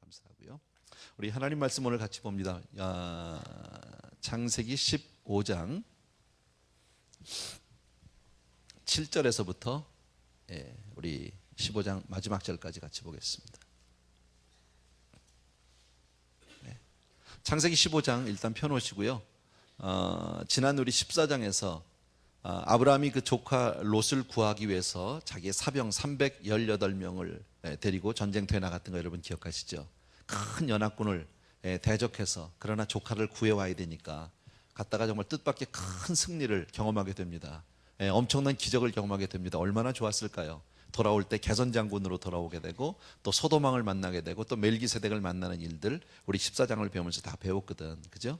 감사하고요. 우리 하나님 말씀 오늘 같이 봅니다. 창세기 15장 7절에서부터 우리 15장 마지막 절까지 같이 보겠습니다. 창세기 15장 일단 펴놓으시고요. 지난 우리 14장에서 아브라함이 그 조카 롯을 구하기 위해서 자기의 사병 318명을 데리고 전쟁터에 나갔던 거 여러분 기억하시죠? 큰 연합군을 대적해서 그러나 조카를 구해와야 되니까 갔다가 정말 뜻밖의 큰 승리를 경험하게 됩니다. 엄청난 기적을 경험하게 됩니다. 얼마나 좋았을까요? 돌아올 때 개선장군으로 돌아오게 되고 또 소도망을 만나게 되고 또 멜기세덱을 만나는 일들 우리 14장을 배우면서 다 배웠거든, 그죠?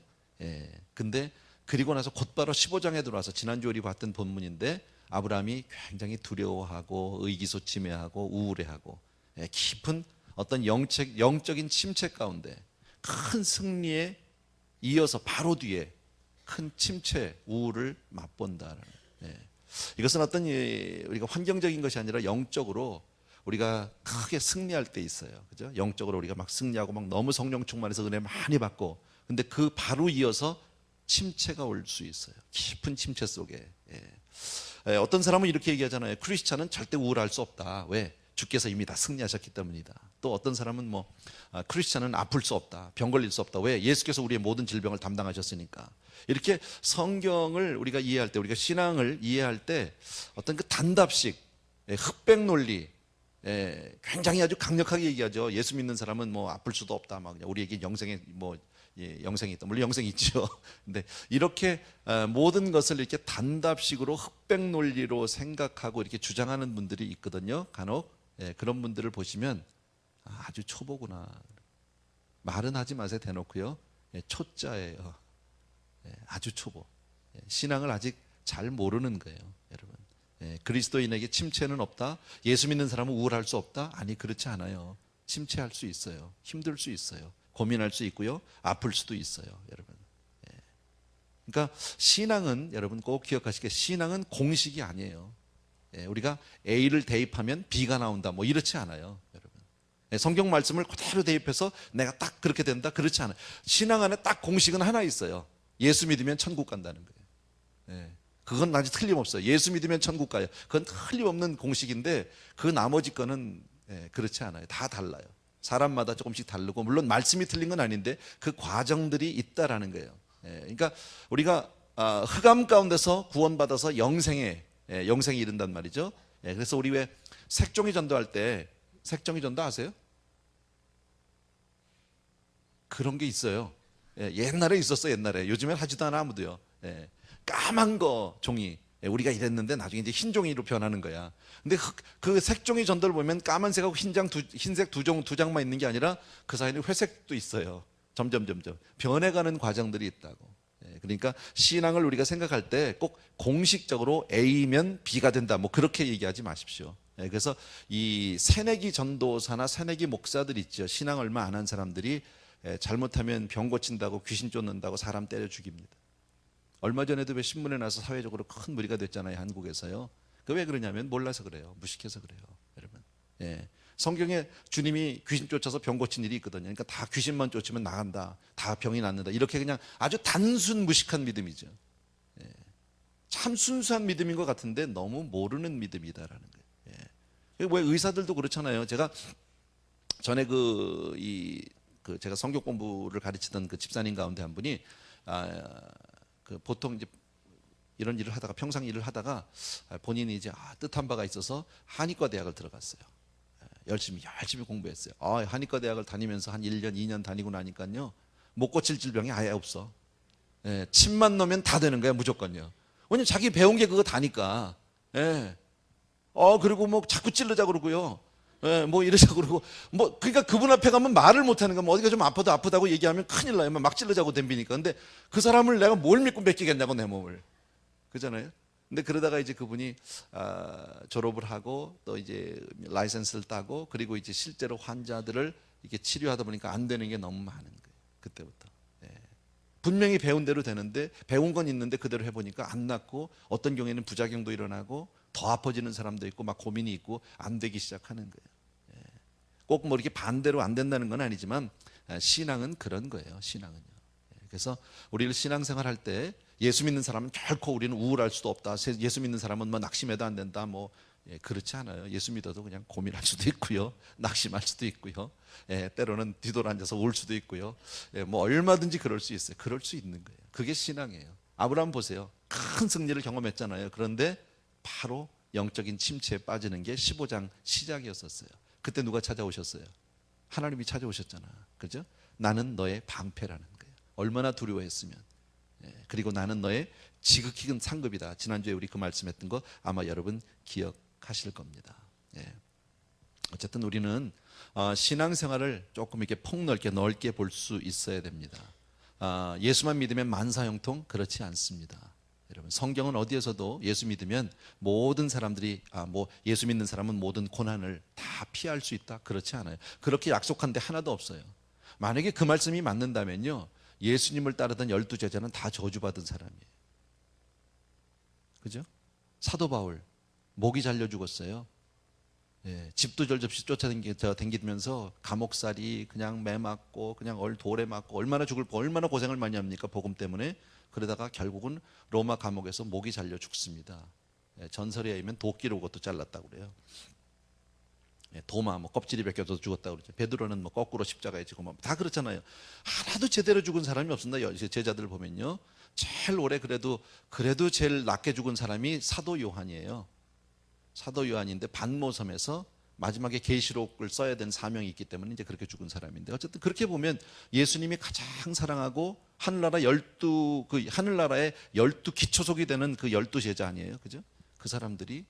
근데 그리고 나서 곧바로 15장에 들어와서 지난주 우리 봤던 본문인데 아브라함이 굉장히 두려워하고 의기소침해하고 우울해하고 깊은 어떤 영적인 침체 가운데 큰 승리에 이어서 바로 뒤에 큰 침체, 우울을 맛본다는. 이것은 어떤 우리가 환경적인 것이 아니라 영적으로 우리가 크게 승리할 때 있어요, 그죠? 영적으로 우리가 막 승리하고 막 너무 성령 충만해서 은혜 많이 받고, 근데 그 바로 이어서 침체가 올 수 있어요. 깊은 침체 속에. 어떤 사람은 이렇게 얘기하잖아요. 크리스찬은 절대 우울할 수 없다. 왜? 주께서 이미 다 승리하셨기 때문이다. 또 어떤 사람은 크리스찬은 아플 수 없다. 병 걸릴 수 없다. 왜? 예수께서 우리의 모든 질병을 담당하셨으니까. 이렇게 성경을 우리가 이해할 때, 우리가 신앙을 이해할 때 어떤 그 단답식, 흑백 논리, 굉장히 아주 강력하게 얘기하죠. 예수 믿는 사람은 아플 수도 없다. 막 우리에게 영생에 영생이 있다. 물론 영생이 있죠. 근데 이렇게 모든 것을 이렇게 단답식으로 흑백 논리로 생각하고 이렇게 주장하는 분들이 있거든요. 간혹 그런 분들을 보시면 아주 초보구나. 말은 하지 마세요. 대놓고요. 초짜예요. 아주 초보. 신앙을 아직 잘 모르는 거예요, 여러분. 그리스도인에게 침체는 없다. 예수 믿는 사람은 우울할 수 없다. 아니, 그렇지 않아요. 침체할 수 있어요. 힘들 수 있어요. 고민할 수 있고요. 아플 수도 있어요, 여러분. 그러니까 신앙은 여러분 꼭 기억하시게, 신앙은 공식이 아니에요. 우리가 A를 대입하면 B가 나온다. 이렇지 않아요, 여러분. 성경 말씀을 그대로 대입해서 내가 딱 그렇게 된다. 그렇지 않아요. 신앙 안에 딱 공식은 하나 있어요. 예수 믿으면 천국 간다는 거예요. 그건 아직 틀림없어요. 예수 믿으면 천국 가요. 그건 틀림없는 공식인데 그 나머지 거는 그렇지 않아요. 다 달라요. 사람마다 조금씩 다르고, 물론 말씀이 틀린 건 아닌데 그 과정들이 있다라는 거예요. 그러니까 우리가 흑암 가운데서 구원받아서 영생에 이른단 말이죠. 그래서 우리 왜 색종이 전도할 때, 색종이 전도 아세요? 그런 게 있어요. 옛날에 있었어. 옛날에. 요즘엔 하지도 않아 아무도요. 까만 거 종이, 우리가 이랬는데 나중에 이제 흰 종이로 변하는 거야. 근데 그 색종이 전도를 보면 까만색하고 흰색 두 장만 있는 게 아니라 그 사이에는 회색도 있어요. 점점 변해가는 과정들이 있다고. 그러니까 신앙을 우리가 생각할 때 꼭 공식적으로 A면 B가 된다, 그렇게 얘기하지 마십시오. 그래서 이 새내기 전도사나 새내기 목사들 있죠. 신앙 얼마 안 한 사람들이 잘못하면 병 고친다고, 귀신 쫓는다고 사람 때려 죽입니다. 얼마 전에도 왜 신문에 나서 사회적으로 큰 무리가 됐잖아요, 한국에서요. 그 왜 그러냐면 몰라서 그래요. 무식해서 그래요, 여러분. 성경에 주님이 귀신 쫓아서 병 고친 일이 있거든요. 그러니까 다 귀신만 쫓으면 나간다, 다 병이 낫는다, 이렇게 그냥 아주 단순 무식한 믿음이죠. 참 순수한 믿음인 것 같은데 너무 모르는 믿음이다라는 거예요. 왜 의사들도 그렇잖아요. 제가 전에 제가 성경 공부를 가르치던 그 집사님 가운데 한 분이 보통 이제 이런 일을 하다가, 평상 일을 하다가 본인이 이제 뜻한 바가 있어서 한의과 대학을 들어갔어요. 열심히 공부했어요. 한의과 대학을 다니면서 한 1년, 2년 다니고 나니까요, 못 고칠 질병이 아예 없어. 침만 넣으면 다 되는 거야, 무조건요. 왜냐면 자기 배운 게 그거 다니까. 그리고 자꾸 찔르자고 그러고요. 이러자고 그러고, 그러니까 그분 앞에 가면 말을 못 하는 거야. 어디가 좀 아프다고 얘기하면 큰일 나요. 막 찔르자고 덤비니까. 근데 그 사람을 내가 뭘 믿고 맡기겠냐고, 내 몸을. 그잖아요. 근데 그러다가 이제 그분이 졸업을 하고 또 이제 라이센스를 따고, 그리고 이제 실제로 환자들을 이렇게 치료하다 보니까 안 되는 게 너무 많은 거예요. 그때부터. 분명히 배운 대로 되는데, 배운 건 있는데 그대로 해보니까 안 낫고, 어떤 경우에는 부작용도 일어나고 더 아파지는 사람도 있고 막 고민이 있고 안 되기 시작하는 거예요. 꼭 뭐 이렇게 반대로 안 된다는 건 아니지만 신앙은 그런 거예요. 신앙은요. 그래서 우리를 신앙생활 할 때 예수 믿는 사람은 결코 우리는 우울할 수도 없다. 예수 믿는 사람은 뭐 낙심해도 안 된다. 뭐 그렇지 않아요. 예수 믿어도 그냥 고민할 수도 있고요. 낙심할 수도 있고요. 때로는 뒤돌아 앉아서 울 수도 있고요. 뭐 얼마든지 그럴 수 있어요. 그럴 수 있는 거예요. 그게 신앙이에요. 아브라함 보세요. 큰 승리를 경험했잖아요. 그런데 바로 영적인 침체에 빠지는 게 15장 시작이었었어요. 그때 누가 찾아오셨어요? 하나님이 찾아오셨잖아. 그죠? 나는 너의 방패라는 거예요. 얼마나 두려워했으면. 그리고 나는 너의 지극히 큰 상급이다. 지난주에 우리 그 말씀했던 거 아마 여러분 기억하실 겁니다. 어쨌든 우리는 신앙생활을 조금 이렇게 폭넓게 넓게 볼 수 있어야 됩니다. 예수만 믿으면 만사형통? 그렇지 않습니다. 여러분, 성경은 어디에서도 예수 믿으면 모든 사람들이 뭐 예수 믿는 사람은 모든 고난을 다 피할 수 있다? 그렇지 않아요. 그렇게 약속한 데 하나도 없어요. 만약에 그 말씀이 맞는다면요, 예수님을 따르던 12제자는 다 저주받은 사람이에요. 그죠? 사도 바울 목이 잘려 죽었어요. 집도 절접시 쫓아다니면서 감옥살이, 그냥 매 맞고 그냥 돌에 맞고 얼마나 고생을 많이 합니까? 복음 때문에. 그러다가 결국은 로마 감옥에서 목이 잘려 죽습니다. 전설에 의하면 도끼로 그것도 잘랐다고 그래요. 도마 뭐 껍질이 벗겨져서 죽었다고 그러죠. 베드로는 뭐 거꾸로 십자가에 지고 뭐 다 그렇잖아요. 하나도 제대로 죽은 사람이 없습니다. 제자들 보면요, 제일 오래 그래도 제일 낮게 죽은 사람이 사도 요한이에요. 사도 요한인데 반모섬에서 마지막에 계시록을 써야 되는 사명이 있기 때문에 이제 그렇게 죽은 사람인데, 어쨌든 그렇게 보면 예수님이 가장 사랑하고 하늘나라의 12 기초속이 되는 그 12제자 아니에요. 그죠? 그 사람들이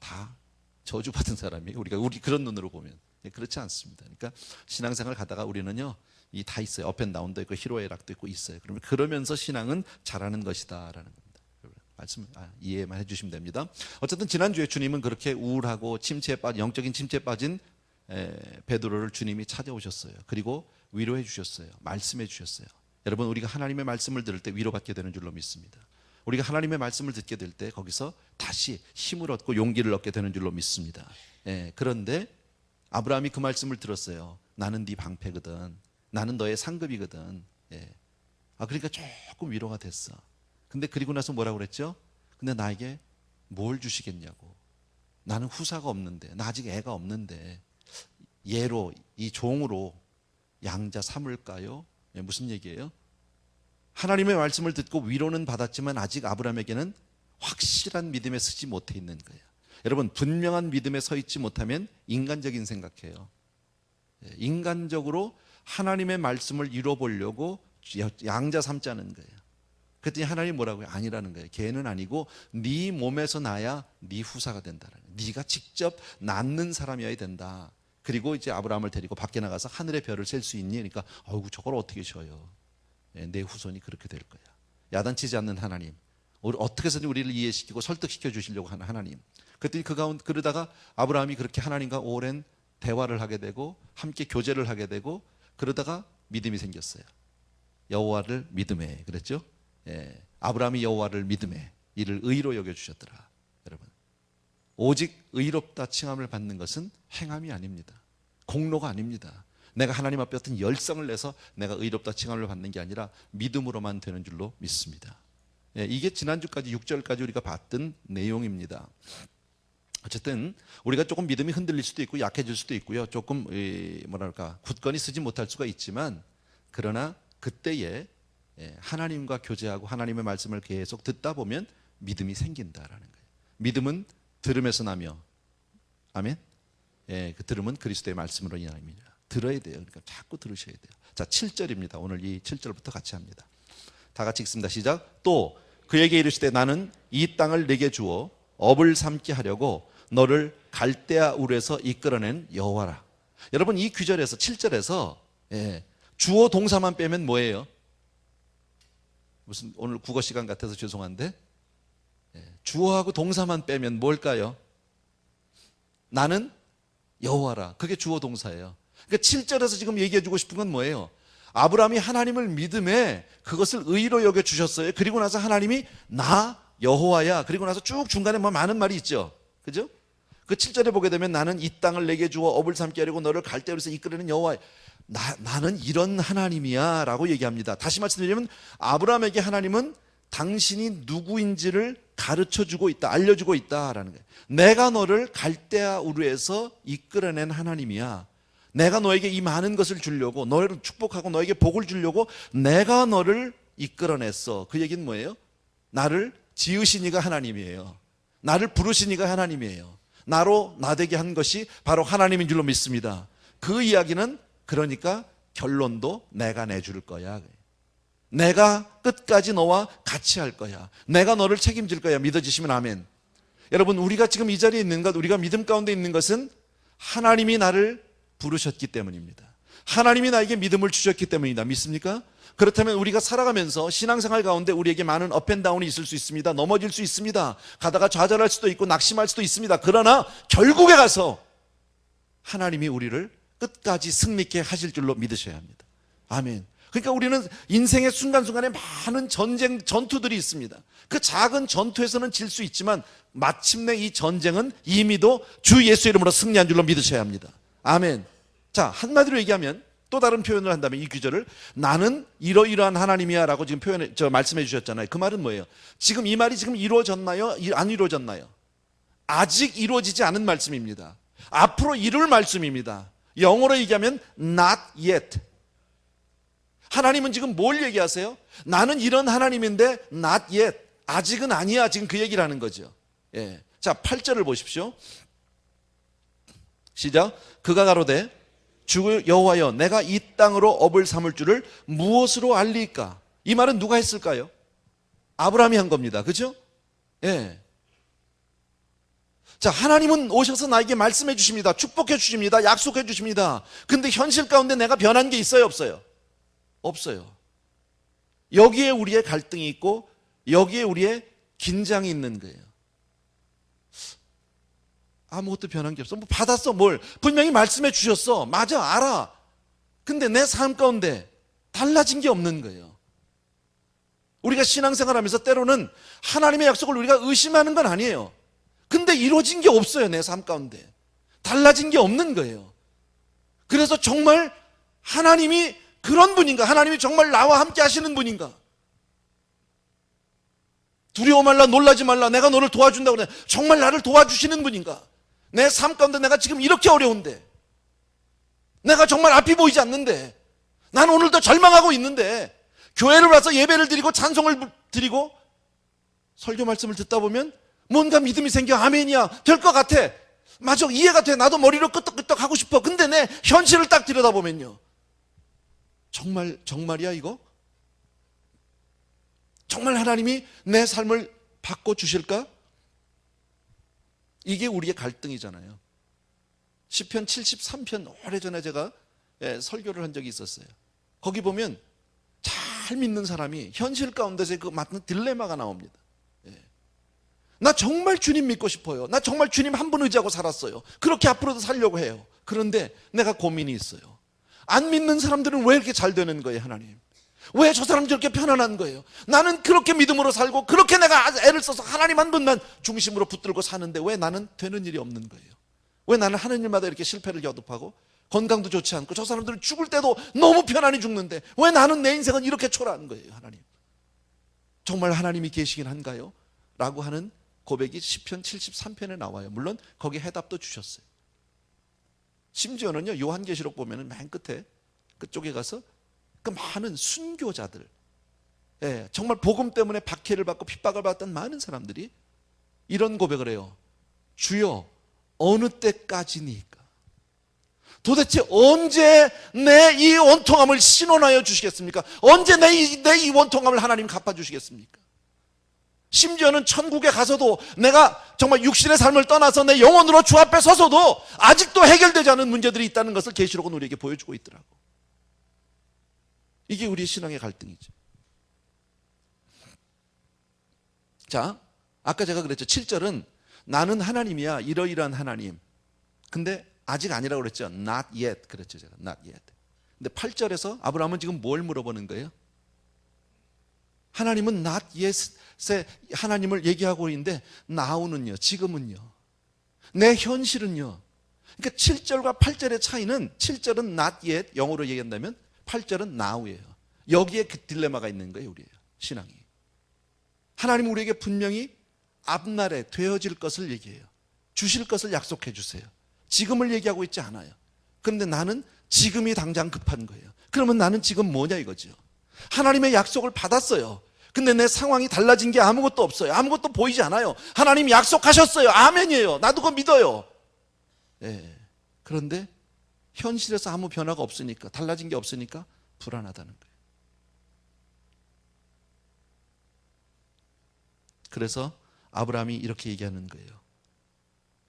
다 저주받은 사람이에요. 우리 그런 눈으로 보면. 그렇지 않습니다. 그러니까 신앙생활 가다가 우리는요, 이 다 있어요. 업앤다운도 있고 희로애락도 있고 있어요. 그러면서 신앙은 잘하는 것이다라는 겁니다. 말씀 이해만 해주시면 됩니다. 어쨌든 지난주에 주님은 그렇게 우울하고 영적인 침체에 빠진 베드로를 주님이 찾아오셨어요. 그리고 위로해 주셨어요. 말씀해 주셨어요. 여러분, 우리가 하나님의 말씀을 들을 때 위로받게 되는 줄로 믿습니다. 우리가 하나님의 말씀을 듣게 될 때 거기서 다시 힘을 얻고 용기를 얻게 되는 줄로 믿습니다. 그런데 아브라함이 그 말씀을 들었어요. 나는 네 방패거든. 나는 너의 상급이거든. 그러니까 조금 위로가 됐어. 근데 그리고 나서 뭐라고 그랬죠? 근데 나에게 뭘 주시겠냐고. 나는 후사가 없는데, 나 아직 애가 없는데 얘로, 이 종으로 양자 삼을까요? 무슨 얘기예요? 하나님의 말씀을 듣고 위로는 받았지만 아직 아브라함에게는 확실한 믿음에 서지 못해 있는 거예요. 여러분, 분명한 믿음에 서 있지 못하면 인간적인 생각해요. 인간적으로 하나님의 말씀을 이뤄보려고 양자 삼자는 거예요. 그랬더니 하나님 뭐라고요? 아니라는 거예요. 걔는 아니고 네 몸에서 나야 네 후사가 된다는 거예요. 네가 직접 낳는 사람이어야 된다. 그리고 이제 아브라함을 데리고 밖에 나가서 하늘의 별을 셀 수 있니? 그러니까 아이고, 저걸 어떻게 쉬어요? 내 후손이 그렇게 될 거야. 야단치지 않는 하나님, 어떻게 해서든 우리를 이해시키고 설득시켜 주시려고 하는 하나님. 그랬더니 그러다가 아브라함이 그렇게 하나님과 오랜 대화를 하게 되고 함께 교제를 하게 되고, 그러다가 믿음이 생겼어요. 여호와를 믿음에, 그랬죠? 아브라함이 여호와를 믿음에 이를 의로 여겨주셨더라. 여러분, 오직 의롭다 칭함을 받는 것은 행함이 아닙니다. 공로가 아닙니다. 내가 하나님 앞에 어떤 열성을 내서 내가 의롭다 칭함을 받는 게 아니라 믿음으로만 되는 줄로 믿습니다. 이게 지난주까지 6절까지 우리가 봤던 내용입니다. 어쨌든 우리가 조금 믿음이 흔들릴 수도 있고 약해질 수도 있고요, 조금 굳건히 서지 못할 수가 있지만, 그러나 그때에 하나님과 교제하고 하나님의 말씀을 계속 듣다 보면 믿음이 생긴다라는 거예요. 믿음은 들음에서 나며, 아멘. 그 들음은 그리스도의 말씀으로 인함이니라. 들어야 돼요. 그러니까 자꾸 들으셔야 돼요. 자, 7절입니다. 오늘 이 7절부터 같이 합니다. 다 같이 읽습니다. 시작. 또 그에게 이르시되 나는 이 땅을 내게 주어 업을 삼게 하려고 너를 갈대아 울에서 이끌어낸 여호와라. 여러분, 이 구절에서 7절에서 주어 동사만 빼면 뭐예요? 무슨 오늘 국어 시간 같아서 죄송한데, 주어하고 동사만 빼면 뭘까요? 나는 여호와라. 그게 주어 동사예요. 그러니까 7절에서 지금 얘기해 주고 싶은 건 뭐예요? 아브라함이 하나님을 믿음에 그것을 의로 여겨 주셨어요. 그리고 나서 하나님이 나 여호와야. 그리고 나서 쭉 중간에 뭐 많은 말이 있죠. 그죠? 그 7절에 보게 되면 나는 이 땅을 내게 주어 업을 삼게 하려고 너를 갈대로서 이끌어내는 여호와, 나는 이런 하나님이야 라고 얘기합니다. 다시 말씀드리면 아브라함에게 하나님은 당신이 누구인지를 가르쳐주고 있다, 알려주고 있다라는 거예요. 내가 너를 갈대아 우르에서 이끌어낸 하나님이야. 내가 너에게 이 많은 것을 주려고, 너를 축복하고 너에게 복을 주려고 내가 너를 이끌어냈어. 그 얘기는 뭐예요? 나를 지으신 이가 하나님이에요. 나를 부르신 이가 하나님이에요. 나로 나되게 한 것이 바로 하나님인 줄로 믿습니다. 그 이야기는 그러니까 결론도 내가 내줄 거야. 내가 끝까지 너와 같이 할 거야. 내가 너를 책임질 거야. 믿어지시면 아멘. 여러분, 우리가 지금 이 자리에 있는 것, 우리가 믿음 가운데 있는 것은 하나님이 나를 부르셨기 때문입니다. 하나님이 나에게 믿음을 주셨기 때문이다. 믿습니까? 그렇다면 우리가 살아가면서 신앙생활 가운데 우리에게 많은 업앤다운이 있을 수 있습니다. 넘어질 수 있습니다. 가다가 좌절할 수도 있고 낙심할 수도 있습니다. 그러나 결국에 가서 하나님이 우리를 끝까지 승리케 하실 줄로 믿으셔야 합니다. 아멘. 그러니까 우리는 인생의 순간순간에 많은 전투들이 있습니다. 그 작은 전투에서는 질 수 있지만 마침내 이 전쟁은 이미도 주 예수 이름으로 승리한 줄로 믿으셔야 합니다. 아멘. 자, 한마디로 얘기하면, 또 다른 표현을 한다면 이 구절을 나는 이러이러한 하나님이야 라고 지금 말씀해 주셨잖아요. 그 말은 뭐예요? 지금 이 말이 지금 이루어졌나요? 안 이루어졌나요? 아직 이루어지지 않은 말씀입니다. 앞으로 이룰 말씀입니다. 영어로 얘기하면 not yet. 하나님은 지금 뭘 얘기하세요? 나는 이런 하나님인데 not yet. 아직은 아니야. 지금 그 얘기를 하는 거죠. 예. 자, 8절을 보십시오. 시작. 그가 가로되 주 여호와여, 내가 이 땅으로 업을 삼을 줄을 무엇으로 알리까? 이 말은 누가 했을까요? 아브라함이 한 겁니다. 그죠? 예. 자, 하나님은 오셔서 나에게 말씀해 주십니다. 축복해 주십니다. 약속해 주십니다. 근데 현실 가운데 내가 변한 게 있어요, 없어요? 없어요. 여기에 우리의 갈등이 있고 여기에 우리의 긴장이 있는 거예요. 아무것도 변한 게 없어. 뭐 받았어, 뭘. 분명히 말씀해 주셨어. 맞아, 알아. 근데 내 삶 가운데 달라진 게 없는 거예요. 우리가 신앙생활 하면서 때로는 하나님의 약속을 우리가 의심하는 건 아니에요. 근데 이루어진 게 없어요, 내 삶 가운데. 달라진 게 없는 거예요. 그래서 정말 하나님이 그런 분인가? 하나님이 정말 나와 함께 하시는 분인가? 두려워 말라, 놀라지 말라, 내가 너를 도와준다고 그래. 정말 나를 도와주시는 분인가? 내 삶 가운데 내가 지금 이렇게 어려운데, 내가 정말 앞이 보이지 않는데, 나는 오늘도 절망하고 있는데, 교회를 와서 예배를 드리고 찬송을 드리고 설교 말씀을 듣다 보면 뭔가 믿음이 생겨. 아멘이야, 될 것 같아. 맞아, 이해가 돼. 나도 머리로 끄떡끄떡 하고 싶어. 근데 내 현실을 딱 들여다보면요, 정말이야 이거? 정말 하나님이 내 삶을 바꿔주실까? 이게 우리의 갈등이잖아요. 시편 73편 오래전에 제가 설교를 한 적이 있었어요. 거기 보면 잘 믿는 사람이 현실 가운데서 그 맞는 딜레마가 나옵니다. 나 정말 주님 믿고 싶어요. 나 정말 주님 한 분 의지하고 살았어요. 그렇게 앞으로도 살려고 해요. 그런데 내가 고민이 있어요. 안 믿는 사람들은 왜 이렇게 잘 되는 거예요, 하나님? 왜 저 사람 저렇게 편안한 거예요? 나는 그렇게 믿음으로 살고 그렇게 내가 애를 써서 하나님 한 분만 중심으로 붙들고 사는데 왜 나는 되는 일이 없는 거예요? 왜 나는 하는 일마다 이렇게 실패를 거듭하고 건강도 좋지 않고 저 사람들은 죽을 때도 너무 편안히 죽는데 왜 나는 내 인생은 이렇게 초라한 거예요, 하나님? 정말 하나님이 계시긴 한가요? 라고 하는 고백이 시편 73편에 나와요. 물론 거기에 해답도 주셨어요. 심지어는요, 요한계시록 보면은 맨 끝에 그쪽에 가서 그 많은 순교자들, 정말 복음 때문에 박해를 받고 핍박을 받았던 많은 사람들이 이런 고백을 해요. 주여, 어느 때까지니까? 도대체 언제 내 이 원통함을 신원하여 주시겠습니까? 언제 내 이 원통함을 하나님 갚아주시겠습니까? 심지어는 천국에 가서도 내가 정말 육신의 삶을 떠나서 내 영혼으로 주 앞에 서서도 아직도 해결되지 않은 문제들이 있다는 것을 계시록은 우리에게 보여주고 있더라고. 이게 우리의 신앙의 갈등이죠. 자, 아까 제가 그랬죠. 7절은 나는 하나님이야, 이러이러한 하나님. 근데 아직 아니라고 그랬죠. Not yet. 그랬죠, 제가. Not yet. 근데 8절에서 아브라함은 지금 뭘 물어보는 거예요? 하나님은 not yet의 하나님을 얘기하고 있는데 now는요, 지금은요. 내 현실은요. 그러니까 7절과 8절의 차이는 7절은 not yet, 영어로 얘기한다면 8절은 now예요. 여기에 그 딜레마가 있는 거예요, 우리의 신앙이. 하나님은 우리에게 분명히 앞날에 되어질 것을 얘기해요. 주실 것을 약속해 주세요. 지금을 얘기하고 있지 않아요. 그런데 나는 지금이 당장 급한 거예요. 그러면 나는 지금 뭐냐 이거죠. 하나님의 약속을 받았어요. 근데 내 상황이 달라진 게 아무것도 없어요. 아무것도 보이지 않아요. 하나님 약속하셨어요. 아멘이에요. 나도 그거 믿어요. 예. 그런데 현실에서 아무 변화가 없으니까, 달라진 게 없으니까 불안하다는 거예요. 그래서 아브라함이 이렇게 얘기하는 거예요.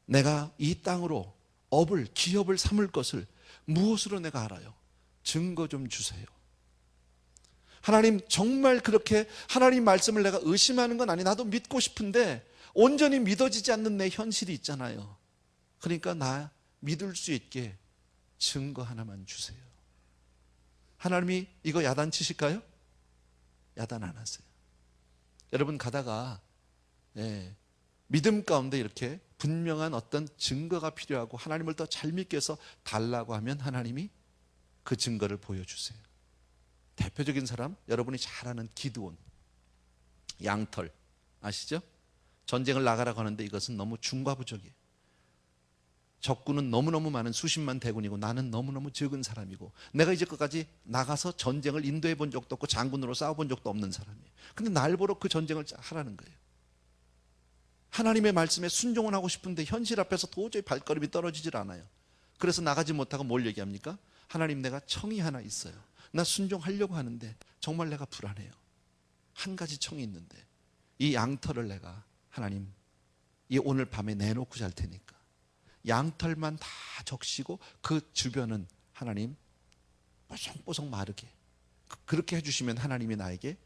내가 이 땅으로 업을, 기업을 삼을 것을 무엇으로 내가 알아요? 증거 좀 주세요. 하나님, 정말 그렇게 하나님 말씀을 내가 의심하는 건 아니, 나도 믿고 싶은데 온전히 믿어지지 않는 내 현실이 있잖아요. 그러니까 나 믿을 수 있게 증거 하나만 주세요. 하나님이 이거 야단치실까요? 야단 안 하세요. 여러분 가다가 믿음 가운데 이렇게 분명한 어떤 증거가 필요하고 하나님을 더 잘 믿게 해서 달라고 하면 하나님이 그 증거를 보여주세요. 대표적인 사람, 여러분이 잘 아는 기드온, 양털 아시죠? 전쟁을 나가라고 하는데 이것은 너무 중과부족이에요. 적군은 너무너무 많은 수십만 대군이고 나는 너무너무 적은 사람이고 내가 이제까지 나가서 전쟁을 인도해 본 적도 없고 장군으로 싸워본 적도 없는 사람이에요. 근데 날 보러 그 전쟁을 하라는 거예요. 하나님의 말씀에 순종은 하고 싶은데 현실 앞에서 도저히 발걸음이 떨어지질 않아요. 그래서 나가지 못하고 뭘 얘기합니까? 하나님, 내가 청이 하나 있어요. 나 순종하려고 하는데 정말 내가 불안해요. 한 가지 청이 있는데 이 양털을 내가 하나님 이 오늘 밤에 내놓고 잘 테니까 양털만 다 적시고 그 주변은 하나님 뽀송뽀송 마르게 그렇게 해주시면 하나님이 나에게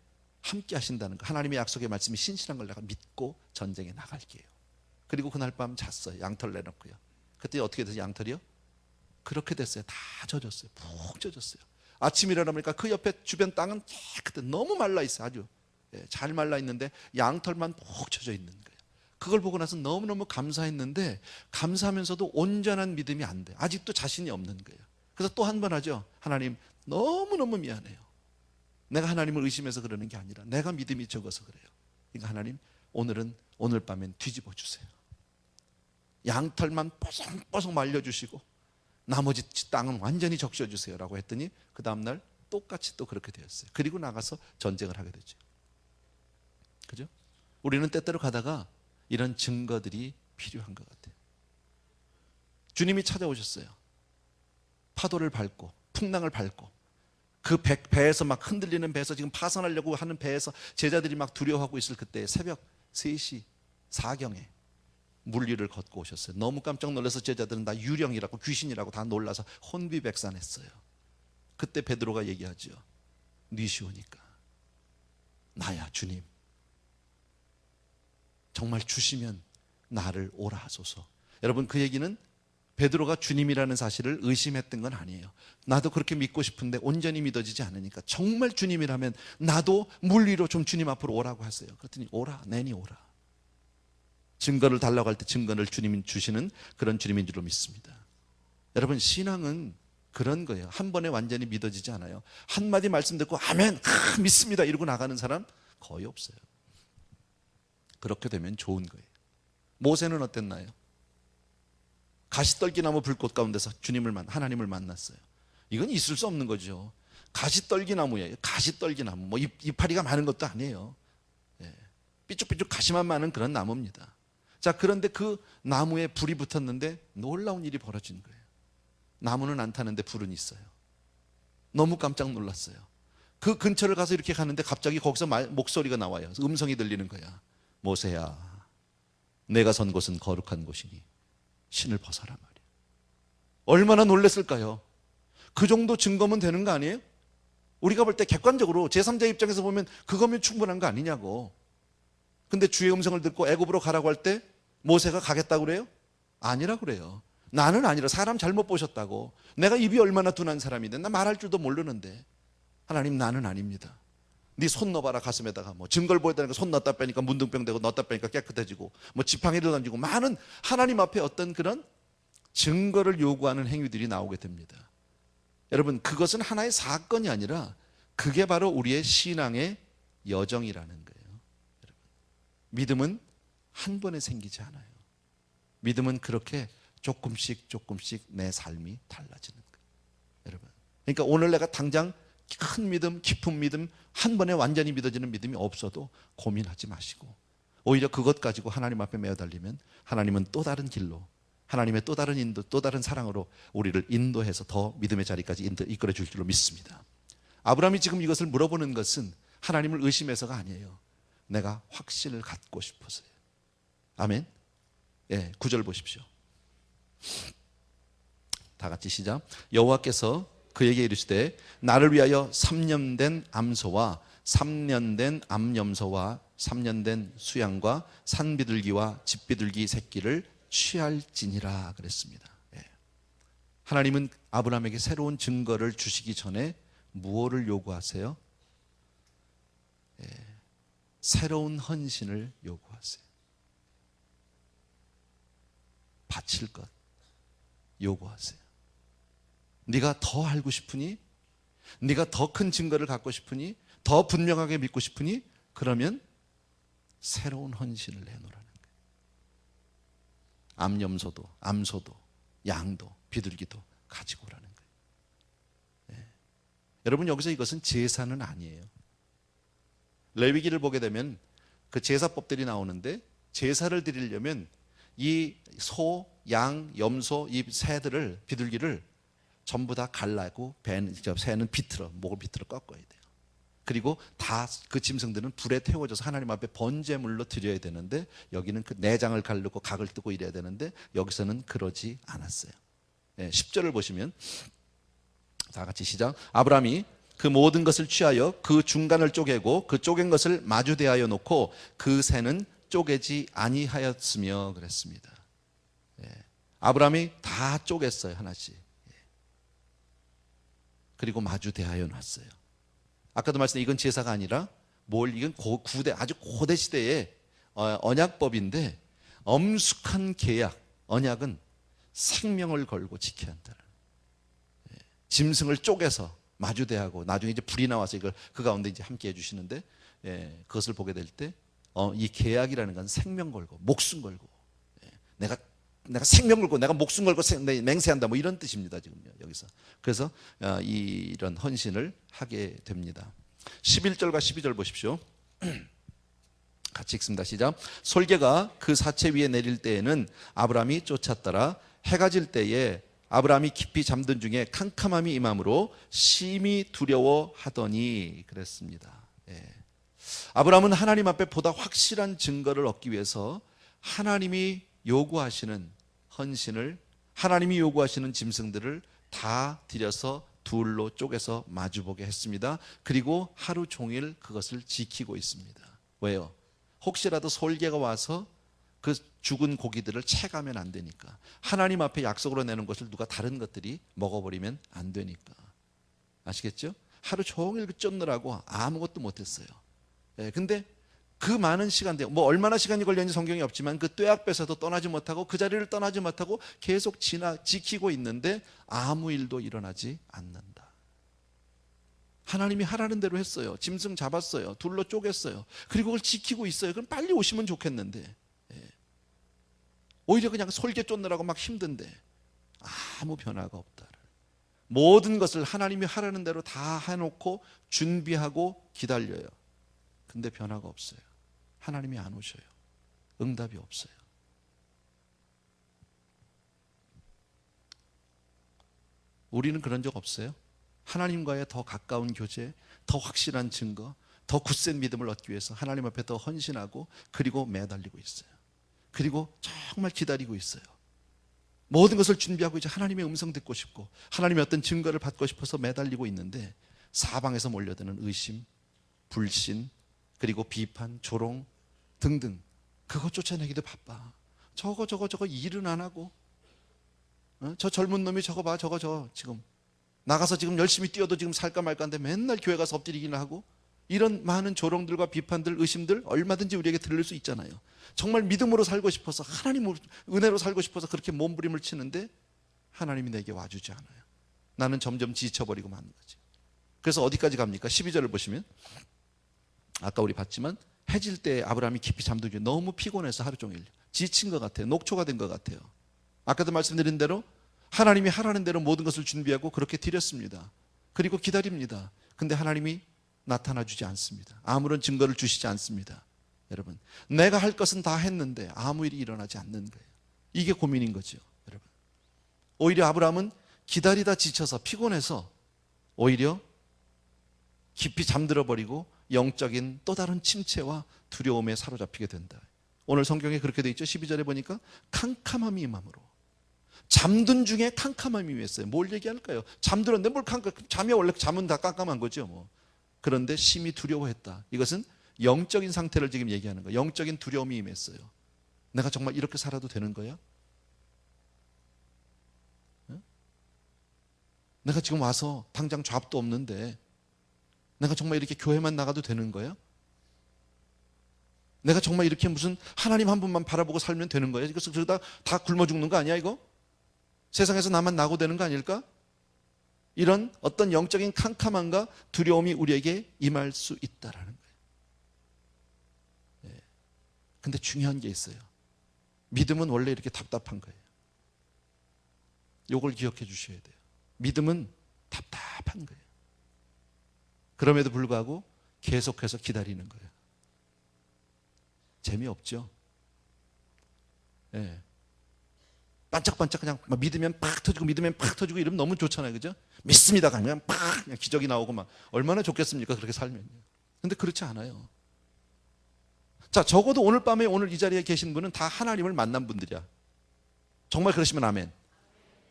함께 하신다는 거, 하나님의 약속의 말씀이 신실한 걸 내가 믿고 전쟁에 나갈게요. 그리고 그날 밤 잤어요. 양털 내놓고요. 그때 어떻게 됐어요? 양털이요? 그렇게 됐어요. 다 젖었어요. 푹 젖었어요. 아침에 일어나보니까 그 옆에 주변 땅은 깨끗해, 너무 말라 있어요. 아주 잘 말라 있는데 양털만 푹 젖어 있는 거예요. 그걸 보고 나서 너무너무 감사했는데 감사하면서도 온전한 믿음이 안 돼요. 아직도 자신이 없는 거예요. 그래서 또 한 번 하죠. 하나님, 너무너무 미안해요. 내가 하나님을 의심해서 그러는 게 아니라 내가 믿음이 적어서 그래요. 그러니까 하나님, 오늘 밤엔 뒤집어 주세요. 양털만 뽀송뽀송 말려주시고 나머지 땅은 완전히 적셔주세요 라고 했더니 그 다음날 똑같이 또 그렇게 되었어요. 그리고 나가서 전쟁을 하게 되죠. 그죠? 우리는 때때로 가다가 이런 증거들이 필요한 것 같아요. 주님이 찾아오셨어요. 파도를 밟고 풍랑을 밟고 그 배에서 막 흔들리는 배에서 지금 파산하려고 하는 배에서 제자들이 막 두려워하고 있을 그때 새벽 3시 4경에 물 위를 걷고 오셨어요. 너무 깜짝 놀라서 제자들은 다 유령이라고 귀신이라고 다 놀라서 혼비백산했어요. 그때 베드로가 얘기하죠. 니시오니까 나야 주님, 정말 주시면 나를 오라 하소서. 여러분, 그 얘기는 베드로가 주님이라는 사실을 의심했던 건 아니에요. 나도 그렇게 믿고 싶은데 온전히 믿어지지 않으니까 정말 주님이라면 나도 물 위로 좀 주님 앞으로 오라고 하세요. 그랬더니 오라, 내니 오라. 증거를 달라고 할 때 증거를 주님이 주시는 그런 주님인 줄로 믿습니다. 여러분, 신앙은 그런 거예요. 한 번에 완전히 믿어지지 않아요. 한마디 말씀 듣고 아멘, 믿습니다 이러고 나가는 사람 거의 없어요. 그렇게 되면 좋은 거예요. 모세는 어땠나요? 가시떨기나무 불꽃 가운데서 하나님을 만났어요. 이건 있을 수 없는 거죠. 가시떨기나무예요. 가시떨기나무. 뭐 이파리가 많은 것도 아니에요. 삐쭉삐쭉 가시만 많은 그런 나무입니다. 자, 그런데 그 나무에 불이 붙었는데 놀라운 일이 벌어진 거예요. 나무는 안 타는데 불은 있어요. 너무 깜짝 놀랐어요. 그 근처를 가서 이렇게 가는데 갑자기 거기서 목소리가 나와요. 음성이 들리는 거야. 모세야, 내가 선 곳은 거룩한 곳이니 신을 벗어라 말이야. 얼마나 놀랐을까요? 그 정도 증거면 되는 거 아니에요? 우리가 볼 때 객관적으로 제3자 입장에서 보면 그거면 충분한 거 아니냐고. 근데 주의 음성을 듣고 애굽으로 가라고 할 때 모세가 가겠다고 그래요? 아니라고 그래요. 나는 아니라 사람 잘못 보셨다고. 내가 입이 얼마나 둔한 사람인데 나 말할 줄도 모르는데. 하나님, 나는 아닙니다. 네 손 넣어봐라 가슴에다가 뭐 증거를 보여달라니까 손 넣었다 빼니까 문둥병 되고 넣었다 빼니까 깨끗해지고 뭐 지팡이를 던지고 많은 하나님 앞에 어떤 그런 증거를 요구하는 행위들이 나오게 됩니다. 여러분 그것은 하나의 사건이 아니라 그게 바로 우리의 신앙의 여정이라는 거예요. 여러분, 믿음은 한 번에 생기지 않아요. 믿음은 그렇게 조금씩 조금씩 내 삶이 달라지는 거예요. 여러분, 그러니까 오늘 내가 당장 큰 믿음, 깊은 믿음, 한 번에 완전히 믿어지는 믿음이 없어도 고민하지 마시고 오히려 그것 가지고 하나님 앞에 매어달리면 하나님은 또 다른 길로, 하나님의 또 다른 인도, 또 다른 사랑으로 우리를 인도해서 더 믿음의 자리까지 이끌어 줄 줄로 믿습니다. 아브라함이 지금 이것을 물어보는 것은 하나님을 의심해서가 아니에요. 내가 확신을 갖고 싶어서요. 아멘. 예, 9절 보십시오. 다 같이 시작. 여호와께서 그에게 이르시되 나를 위하여 3년 된 암소와 3년 된 암염소와 3년 된 수양과 산비둘기와 집비둘기 새끼를 취할지니라 그랬습니다. 예. 하나님은 아브라함에게 새로운 증거를 주시기 전에 무엇을 요구하세요? 예. 새로운 헌신을 요구하세요. 바칠 것 요구하세요. 네가 더 알고 싶으니? 네가 더 큰 증거를 갖고 싶으니? 더 분명하게 믿고 싶으니? 그러면 새로운 헌신을 내놓으라는 거예요. 암염소도, 암소도, 양도, 비둘기도 가지고 오라는 거예요. 네. 여러분 여기서 이것은 제사는 아니에요. 레위기를 보게 되면 그 제사법들이 나오는데 제사를 드리려면 이 소, 양, 염소, 이 새들을, 비둘기를 전부 다 갈라고 새는 비틀어, 목을 비틀어 꺾어야 돼요. 그리고 다 그 짐승들은 불에 태워져서 하나님 앞에 번제물로 드려야 되는데 여기는 그 내장을 가르고 각을 뜨고 이래야 되는데 여기서는 그러지 않았어요. 10절을 보시면 다 같이 시작. 아브라함이 그 모든 것을 취하여 그 중간을 쪼개고 그 쪼갠 것을 마주 대하여 놓고 그 새는 쪼개지 아니하였으며 그랬습니다. 아브라함이 다 쪼갰어요 하나씩. 그리고 마주 대하여 놨어요. 아까도 말씀드린 이건 제사가 아니라 이건 아주 고대 시대의 언약법인데 엄숙한 계약, 언약은 생명을 걸고 지켜야 한다는. 짐승을 쪼개서 마주 대하고 나중에 이제 불이 나와서 이걸 그 가운데 이제 함께 해주시는데 그것을 보게 될 때 이 계약이라는 건 생명 걸고 목숨 걸고 내가 생명 걸고 내가 목숨 걸고 맹세한다 뭐 이런 뜻입니다 지금요 여기서. 그래서 이런 헌신을 하게 됩니다. 11절과 12절 보십시오. 같이 읽습니다. 시작. 솔개가 그 사체 위에 내릴 때에는 아브라함이 쫓았더라. 해가 질 때에 아브라함이 깊이 잠든 중에 캄캄함이 임함으로 심히 두려워하더니 그랬습니다. 아브라함은 하나님 앞에 보다 확실한 증거를 얻기 위해서 하나님이 요구하시는 헌신을, 하나님이 요구하시는 짐승들을 다 들여서 둘로 쪼개서 마주보게 했습니다. 그리고 하루 종일 그것을 지키고 있습니다. 왜요? 혹시라도 솔개가 와서 그 죽은 고기들을 채가면 안 되니까. 하나님 앞에 약속으로 내는 것을 누가 다른 것들이 먹어버리면 안 되니까. 아시겠죠? 하루 종일 쫓느라고 아무것도 못했어요. 근데 그 많은 시간대, 뭐 얼마나 시간이 걸렸는지 성경이 없지만 그 뙤 앞에서도 떠나지 못하고 그 자리를 떠나지 못하고 계속 지키고 있는데 아무 일도 일어나지 않는다. 하나님이 하라는 대로 했어요. 짐승 잡았어요. 둘로 쪼갰어요. 그리고 그걸 지키고 있어요. 그럼 빨리 오시면 좋겠는데 오히려 그냥 솔개 쫓느라고 막 힘든데 아무 변화가 없다. 모든 것을 하나님이 하라는 대로 다 해놓고 준비하고 기다려요. 근데 변화가 없어요. 하나님이 안 오셔요. 응답이 없어요. 우리는 그런 적 없어요? 하나님과의 더 가까운 교제, 더 확실한 증거, 더 굳센 믿음을 얻기 위해서 하나님 앞에 더 헌신하고 그리고 매달리고 있어요. 그리고 정말 기다리고 있어요. 모든 것을 준비하고 이제 하나님의 음성 듣고 싶고 하나님의 어떤 증거를 받고 싶어서 매달리고 있는데 사방에서 몰려드는 의심, 불신, 그리고 비판, 조롱 등등 그거 쫓아내기도 바빠. 저거 일은 안 하고 저 젊은 놈이 저거 봐 저거 지금 나가서 지금 열심히 뛰어도 지금 살까 말까 한데 맨날 교회 가서 엎드리기나 하고 이런 많은 조롱들과 비판들, 의심들 얼마든지 우리에게 들릴 수 있잖아요. 정말 믿음으로 살고 싶어서, 하나님 은혜로 살고 싶어서 그렇게 몸부림을 치는데 하나님이 내게 와주지 않아요. 나는 점점 지쳐버리고 마는 거지. 그래서 어디까지 갑니까? 12절을 보시면 아까 우리 봤지만 해질 때 아브라함이 깊이 잠들죠. 너무 피곤해서 하루 종일 지친 것 같아요. 녹초가 된 것 같아요. 아까도 말씀드린 대로 하나님이 하라는 대로 모든 것을 준비하고 그렇게 드렸습니다. 그리고 기다립니다. 근데 하나님이 나타나 주지 않습니다. 아무런 증거를 주시지 않습니다. 여러분, 내가 할 것은 다 했는데 아무 일이 일어나지 않는 거예요. 이게 고민인 거죠, 여러분. 오히려 아브라함은 기다리다 지쳐서 피곤해서 오히려 깊이 잠들어 버리고 영적인 또 다른 침체와 두려움에 사로잡히게 된다. 오늘 성경에 그렇게 돼 있죠. 12절에 보니까 캄캄함이 임함으로. 잠든 중에 캄캄함이 임했어요. 뭘 얘기할까요? 잠들었는데 뭘 잠이 원래 잠은 다 깜깜한 거죠, 뭐. 그런데 심히 두려워했다. 이것은 영적인 상태를 지금 얘기하는 거예요. 영적인 두려움이 임했어요. 내가 정말 이렇게 살아도 되는 거야? 내가 지금 와서 당장 잡도 없는데 내가 정말 이렇게 교회만 나가도 되는 거야? 내가 정말 이렇게 무슨 하나님 한 분만 바라보고 살면 되는 거야? 그래서 그러다 다 굶어 죽는 거 아니야, 이거? 세상에서 나만 나고 되는 거 아닐까? 이런 어떤 영적인 캄캄함과 두려움이 우리에게 임할 수 있다라는 거예요. 근데 중요한 게 있어요. 믿음은 원래 이렇게 답답한 거예요. 이걸 기억해 주셔야 돼요. 믿음은 답답한 거예요. 그럼에도 불구하고 계속해서 기다리는 거예요. 재미없죠? 예. 반짝반짝 그냥 믿으면 팍 터지고 믿으면 팍 터지고 이러면 너무 좋잖아요. 그죠? 믿습니다. 그냥 팍 그냥 기적이 나오고 막 얼마나 좋겠습니까? 그렇게 살면요. 근데 그렇지 않아요. 자, 적어도 오늘 밤에 오늘 이 자리에 계신 분은 다 하나님을 만난 분들이야. 정말 그러시면 아멘.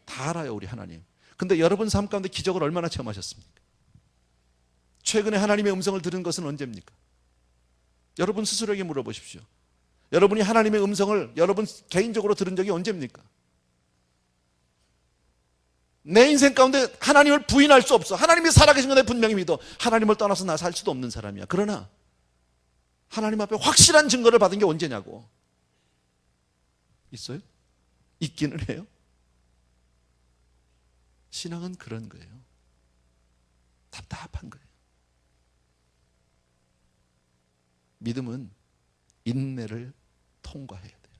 다 알아요, 우리 하나님. 근데 여러분 삶 가운데 기적을 얼마나 체험하셨습니까? 최근에 하나님의 음성을 들은 것은 언제입니까? 여러분 스스로에게 물어보십시오. 여러분이 하나님의 음성을 여러분 개인적으로 들은 적이 언제입니까? 내 인생 가운데 하나님을 부인할 수 없어. 하나님이 살아계신 거 내가 분명히 믿어. 하나님을 떠나서 나 살 수도 없는 사람이야. 그러나 하나님 앞에 확실한 증거를 받은 게 언제냐고. 있어요? 있기는 해요. 신앙은 그런 거예요. 답답한 거예요. 믿음은 인내를 통과해야 돼요.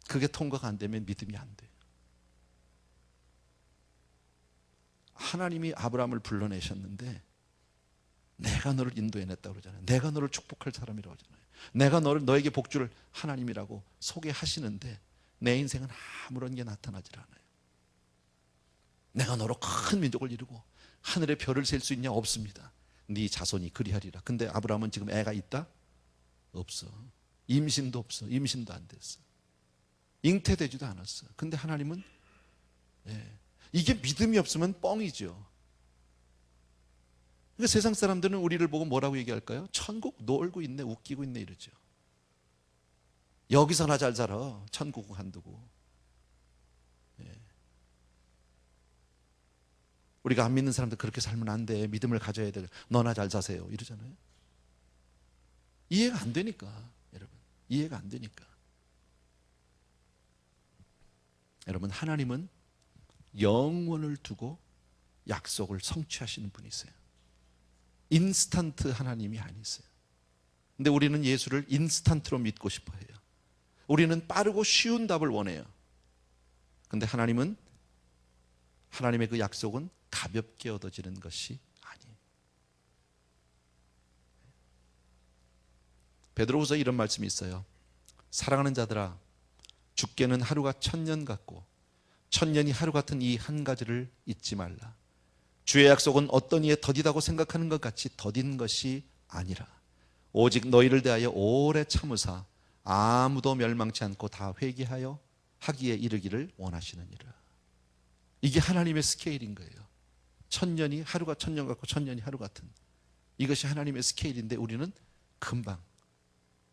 그게 통과가 안 되면 믿음이 안 돼요. 하나님이 아브라함을 불러내셨는데 내가 너를 인도해냈다고 그러잖아요. 내가 너를 축복할 사람이라고 하잖아요. 내가 너에게 복주를 하나님이라고 소개하시는데 내 인생은 아무런 게 나타나질 않아요. 내가 너로 큰 민족을 이루고 하늘의 별을 셀 수 있냐? 없습니다. 네 자손이 그리하리라. 근데 아브라함은 지금 애가 있다? 없어. 임신도 없어. 임신도 안 됐어. 잉태되지도 않았어. 근데 하나님은 이게 믿음이 없으면 뻥이죠. 그러니까 세상 사람들은 우리를 보고 뭐라고 얘기할까요? 천국 놀고 있네, 웃기고 있네 이러죠. 여기서나 잘 살아. 천국 한두고. 우리가 안 믿는 사람들 그렇게 살면 안 돼. 믿음을 가져야 돼. 너나 잘 사세요. 이러잖아요. 이해가 안 되니까, 여러분. 이해가 안 되니까. 여러분, 하나님은 영원을 두고 약속을 성취하시는 분이세요. 인스턴트 하나님이 아니세요. 근데 우리는 예수를 인스턴트로 믿고 싶어 해요. 우리는 빠르고 쉬운 답을 원해요. 근데 하나님은, 하나님의 그 약속은 가볍게 얻어지는 것이 아니에요. 베드로후서 이런 말씀이 있어요. 사랑하는 자들아, 죽게는 하루가 1000년 같고 1000년이 하루 같은 이 한 가지를 잊지 말라. 주의 약속은 어떤 이에 더디다고 생각하는 것 같이 더딘 것이 아니라 오직 너희를 대하여 오래 참으사 아무도 멸망치 않고 다 회개하여 하기에 이르기를 원하시느니라. 이게 하나님의 스케일인 거예요. 1000년이 하루가 1000년 같고 1000년이 하루 같은, 이것이 하나님의 스케일인데 우리는 금방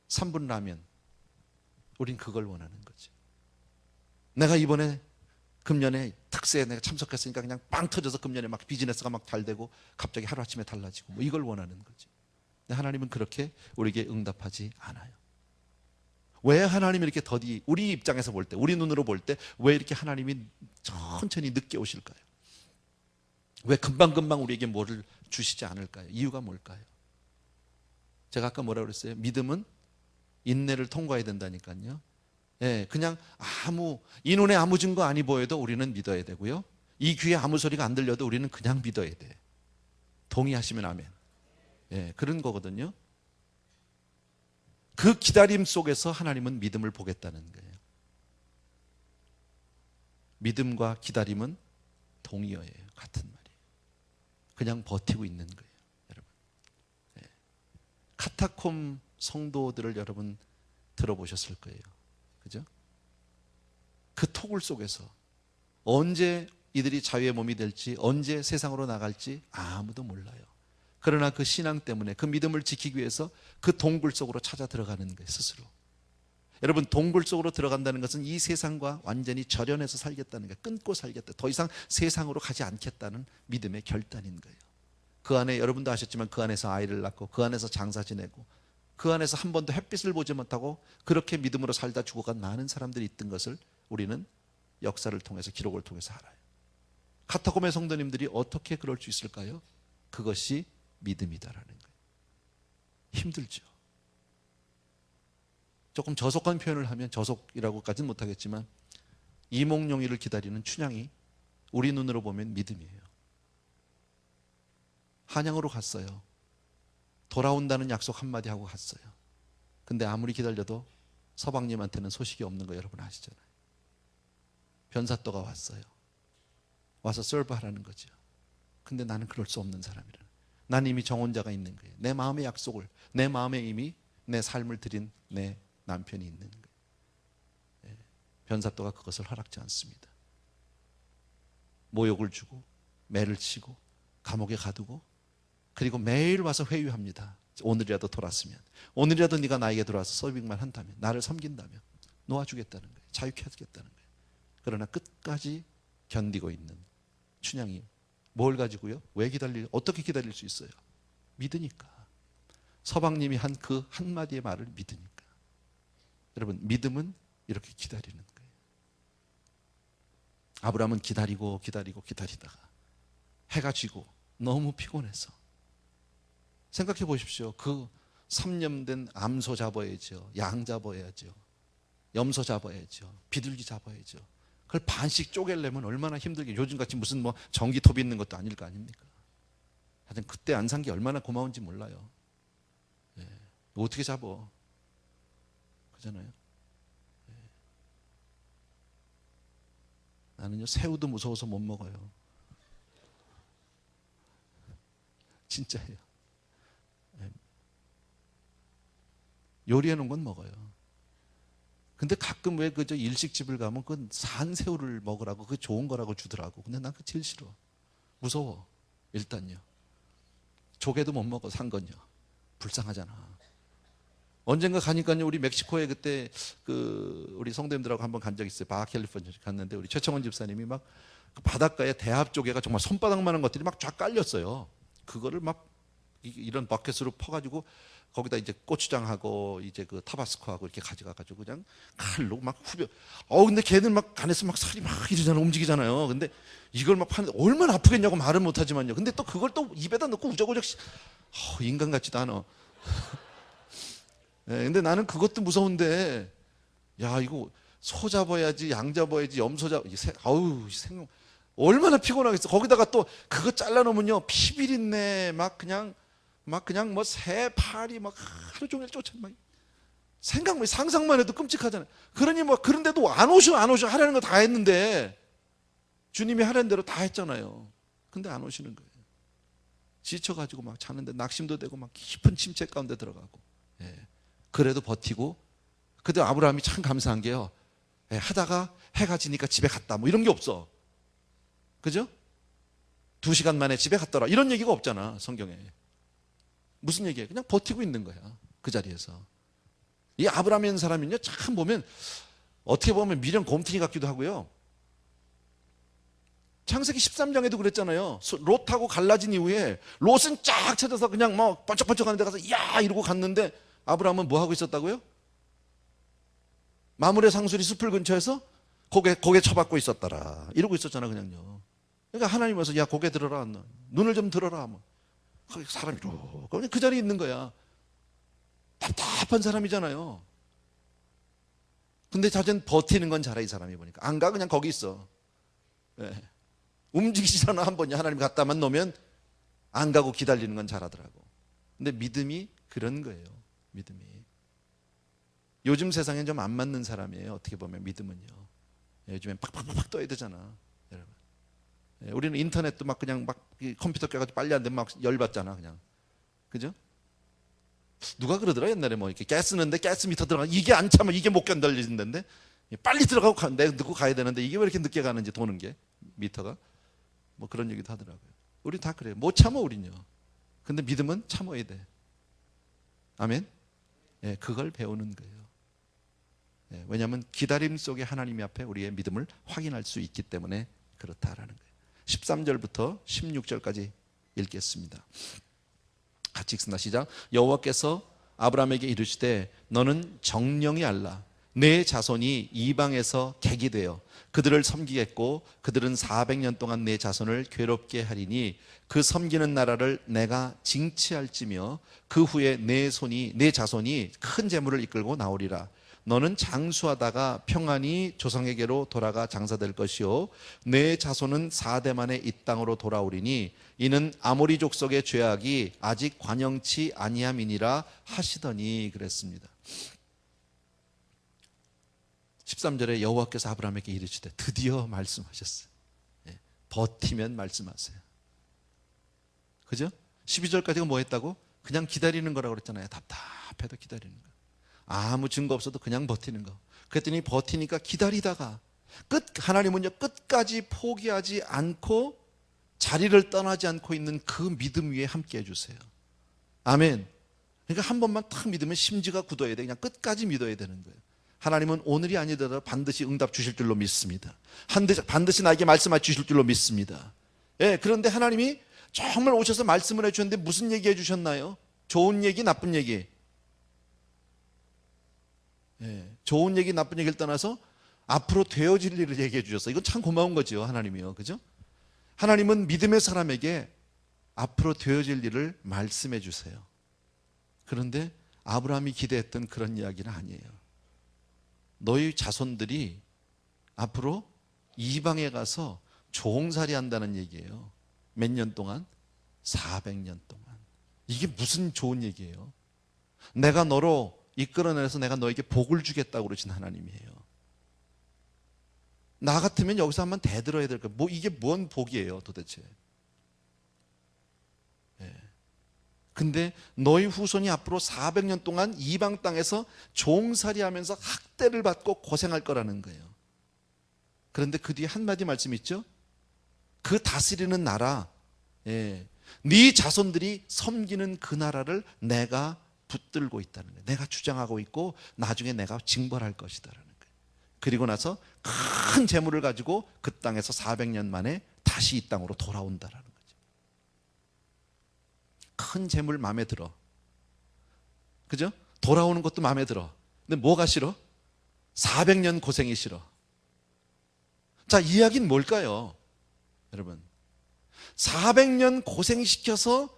3분 라면, 우린 그걸 원하는 거지. 내가 이번에 금년에 탁 특세에 내가 참석했으니까 그냥 빵 터져서 금년에 막 비즈니스가 막 잘 되고 갑자기 하루아침에 달라지고 뭐 이걸 원하는 거지. 근데 하나님은 그렇게 우리에게 응답하지 않아요. 왜 하나님이 이렇게 더디, 우리 입장에서 볼 때, 우리 눈으로 볼 때 왜 이렇게 하나님이 천천히 늦게 오실까요? 왜 금방금방 우리에게 뭐를 주시지 않을까요? 이유가 뭘까요? 제가 아까 뭐라고 그랬어요? 믿음은 인내를 통과해야 된다니까요. 예, 그냥 이 눈에 아무 증거 아니 보여도 우리는 믿어야 되고요. 이 귀에 아무 소리가 안 들려도 우리는 그냥 믿어야 돼. 동의하시면 아멘. 예, 그런 거거든요. 그 기다림 속에서 하나님은 믿음을 보겠다는 거예요. 믿음과 기다림은 동의어예요. 같은 말이에요. 그냥 버티고 있는 거예요, 여러분. 예. 카타콤 성도들을 여러분 들어보셨을 거예요. 그죠? 그 토굴 속에서 언제 이들이 자유의 몸이 될지, 언제 세상으로 나갈지 아무도 몰라요. 그러나 그 신앙 때문에, 그 믿음을 지키기 위해서 그 동굴 속으로 찾아 들어가는 거예요, 스스로. 여러분, 동굴 속으로 들어간다는 것은 이 세상과 완전히 절연해서 살겠다는 거예요. 끊고 살겠다. 더 이상 세상으로 가지 않겠다는 믿음의 결단인 거예요. 그 안에, 여러분도 아셨지만 그 안에서 아이를 낳고, 그 안에서 장사 지내고, 그 안에서 한 번도 햇빛을 보지 못하고 그렇게 믿음으로 살다 죽어간 많은 사람들이 있던 것을 우리는 역사를 통해서, 기록을 통해서 알아요. 카타콤의 성도님들이 어떻게 그럴 수 있을까요? 그것이 믿음이다라는 거예요. 힘들죠. 조금 저속한 표현을 하면, 저속이라고까지는 못하겠지만, 이몽룡이를 기다리는 춘향이 우리 눈으로 보면 믿음이에요. 한양으로 갔어요. 돌아온다는 약속 한마디 하고 갔어요. 근데 아무리 기다려도 서방님한테는 소식이 없는 거 여러분 아시잖아요. 변사또가 왔어요. 와서 서브하라는 거죠. 근데 나는 그럴 수 없는 사람이라. 난 이미 정혼자가 있는 거예요. 내 마음의 약속을, 내 마음에 이미 내 삶을 드린 내 남편이 있는 거예요. 예. 변사또가 그것을 허락지 않습니다. 모욕을 주고 매를 치고 감옥에 가두고, 그리고 매일 와서 회유합니다. 오늘이라도 돌았으면, 오늘이라도 네가 나에게 들어와서 서빙만 한다면, 나를 섬긴다면 놓아주겠다는 거예요. 자유케 하겠다는 거예요. 그러나 끝까지 견디고 있는 춘향이 뭘 가지고요? 어떻게 기다릴 수 있어요? 믿으니까. 서방님이 한 그 한마디의 말을 믿으니까. 여러분, 믿음은 이렇게 기다리는 거예요. 아브라함은 기다리다가 해가 지고 너무 피곤해서, 생각해 보십시오. 그 3년 된 암소 잡아야죠. 양 잡아야죠. 염소 잡아야죠. 비둘기 잡아야죠. 그걸 반씩 쪼개려면 얼마나 힘들게, 요즘같이 무슨 뭐 전기톱이 있는 것도 아닐 거 아닙니까? 하여튼 그때 안 산 게 얼마나 고마운지 몰라요. 예. 어떻게 잡어? 그잖아요. 예. 나는요, 새우도 무서워서 못 먹어요. 진짜예요. 예. 요리해 놓은 건 먹어요. 근데 가끔 왜 그저 일식집을 가면 그 산새우를 먹으라고, 그 좋은 거라고 주더라고. 근데 난 그거 제일 싫어. 무서워. 일단요. 조개도 못 먹어, 산 건요. 불쌍하잖아. 언젠가 가니까요, 우리 멕시코에 그때 우리 성도님들하고 한번 간 적 있어요. 바하캘리포니아 갔는데 우리 최청원 집사님이 막 그 바닷가에 대합 조개가 정말 손바닥만한 것들이 막 쫙 깔렸어요. 그거를 막 이런 바켓으로 퍼가지고 거기다 이제 고추장하고 이제 그 타바스코하고 이렇게 가져가가지고 그냥 칼로 막 후벼. 근데 걔는 막 간에서 막 살이 막 이러잖아, 움직이잖아요. 근데 이걸 막 파는데 얼마나 아프겠냐고 말은 못하지만요. 근데 또 그걸 또 입에다 넣고 우적우적 인간 같지도 않아. 네, 근데 나는 그것도 무서운데, 야, 이거 소 잡아야지, 양 잡아야지, 염소 얼마나 피곤하겠어. 거기다가 또 그거 잘라놓으면요, 피비린내 막 그냥 뭐 새 파리 막 하루 종일 막 상상만 해도 끔찍하잖아요. 그러니 뭐 그런데도 안 오셔 하라는 거 다 했는데, 주님이 하라는 대로 다 했잖아요. 근데 안 오시는 거예요. 지쳐가지고 막 자는데 낙심도 되고 막 깊은 침체 가운데 들어가고. 예. 그래도 버티고. 그때 아브라함이 참 감사한 게요, 예, 하다가 해가 지니까 집에 갔다 뭐 이런 게 없어. 그죠? 2시간 만에 집에 갔더라 이런 얘기가 없잖아, 성경에. 무슨 얘기예요? 그냥 버티고 있는 거야, 그 자리에서. 이 아브라함이라는 사람은요, 참 보면 어떻게 보면 미련 곰탱이 같기도 하고요. 창세기 13장에도 그랬잖아요. 롯하고 갈라진 이후에 롯은 쫙 찾아서 그냥 막 번쩍번쩍하는 데 가서 야 이러고 갔는데 아브라함은 뭐 하고 있었다고요? 마므레 상수리 숲을 근처에서 고개 쳐박고 있었더라. 이러고 있었잖아 그냥요. 그러니까 하나님 와서 야 고개 들어라, 눈을 좀 들어라. 뭐. 사람이 그냥 그 자리에 있는 거야. 답답한 사람이잖아요. 근데 자전 버티는 건 잘해. 이 사람이 보니까 안 가, 그냥 거기 있어. 네. 움직이지잖아. 한 번이 하나님 갖다만 놓으면 안 가고 기다리는 건 잘하더라고. 근데 믿음이 그런 거예요. 믿음이 요즘 세상엔 좀 안 맞는 사람이에요. 어떻게 보면 믿음은요. 요즘엔 팍팍팍 떠야 되잖아, 여러분. 우리는 인터넷도 막 그냥 막 컴퓨터 껴가지고 빨리 안 되면 막 열받잖아, 그냥. 그죠? 누가 그러더라 옛날에 뭐 이렇게 가스 넣는데 가스 미터 들어가 이게 안 차면 이게 못 견뎌진다는데 빨리 들어가고 내가 넣고 가야 되는데 이게 왜 이렇게 늦게 가는지 도는 게 미터가 뭐 그런 얘기도 하더라고요. 우리 다 그래요. 못 참아 우린요. 근데 믿음은 참아야 돼. 아멘. 예, 그걸 배우는 거예요. 예, 왜냐하면 기다림 속에 하나님 앞에 우리의 믿음을 확인할 수 있기 때문에 그렇다라는 거예요. 13절부터 16절까지 읽겠습니다. 같이 읽습니다. 시작. 여호와께서 아브라함에게 이르시되 너는 정령이 알라. 내 자손이 이방에서 객이 되어 그들을 섬기겠고 그들은 400년 동안 내 자손을 괴롭게 하리니 그 섬기는 나라를 내가 징치할지며 그 후에 내 자손이 큰 재물을 이끌고 나오리라. 너는 장수하다가 평안히 조상에게로 돌아가 장사될 것이요 내 자손은 4대 만에 이 땅으로 돌아오리니 이는 아모리 족속의 죄악이 아직 관영치 아니함이니라 하시더니 그랬습니다. 13절에 여호와께서 아브라함에게 이르시되 드디어 말씀하셨어요. 예, 버티면 말씀하세요. 그죠? 12절까지가 뭐 했다고? 그냥 기다리는 거라고 그랬잖아요. 답답해도 기다리는 거. 아무 증거 없어도 그냥 버티는 거. 그랬더니 버티니까 기다리다가 하나님은요 끝까지 포기하지 않고 자리를 떠나지 않고 있는 그 믿음 위에 함께 해주세요. 아멘. 그러니까 한 번만 탁 믿으면 심지가 굳어야 돼. 그냥 끝까지 믿어야 되는 거예요. 하나님은 오늘이 아니더라도 반드시 응답 주실 줄로 믿습니다. 반드시 나에게 말씀해 주실 줄로 믿습니다. 예, 그런데 하나님이 정말 오셔서 말씀을 해주셨는데 무슨 얘기 해주셨나요? 좋은 얘기, 나쁜 얘기. 예, 좋은 얘기, 나쁜 얘기를 떠나서 앞으로 되어질 일을 얘기해 주셨어요. 이건 참 고마운 거죠, 하나님이요. 그죠? 하나님은 믿음의 사람에게 앞으로 되어질 일을 말씀해 주세요. 그런데 아브라함이 기대했던 그런 이야기는 아니에요. 너희 자손들이 앞으로 이방에 가서 종살이 한다는 얘기예요. 몇 년 동안? 400년 동안. 이게 무슨 좋은 얘기예요? 내가 너로 이끌어내서 내가 너에게 복을 주겠다고 그러신 하나님이에요. 나 같으면 여기서 한번 대들어야 될 거예요. 이게 뭔 복이에요 도대체. 예. 근데 너희 후손이 앞으로 400년 동안 이방 땅에서 종살이 하면서 학대를 받고 고생할 거라는 거예요. 그런데 그 뒤에 한마디 말씀이 있죠. 그 다스리는 나라, 예, 네 자손들이 섬기는 그 나라를 내가 붙들고 있다는 거예요. 내가 주장하고 있고 나중에 내가 징벌할 것이다라는 거예요. 그리고 나서 큰 재물을 가지고 그 땅에서 400년 만에 다시 이 땅으로 돌아온다라는 거죠. 큰 재물 마음에 들어. 그죠? 돌아오는 것도 마음에 들어. 근데 뭐가 싫어? 400년 고생이 싫어. 자, 이야기는 뭘까요? 여러분, 400년 고생시켜서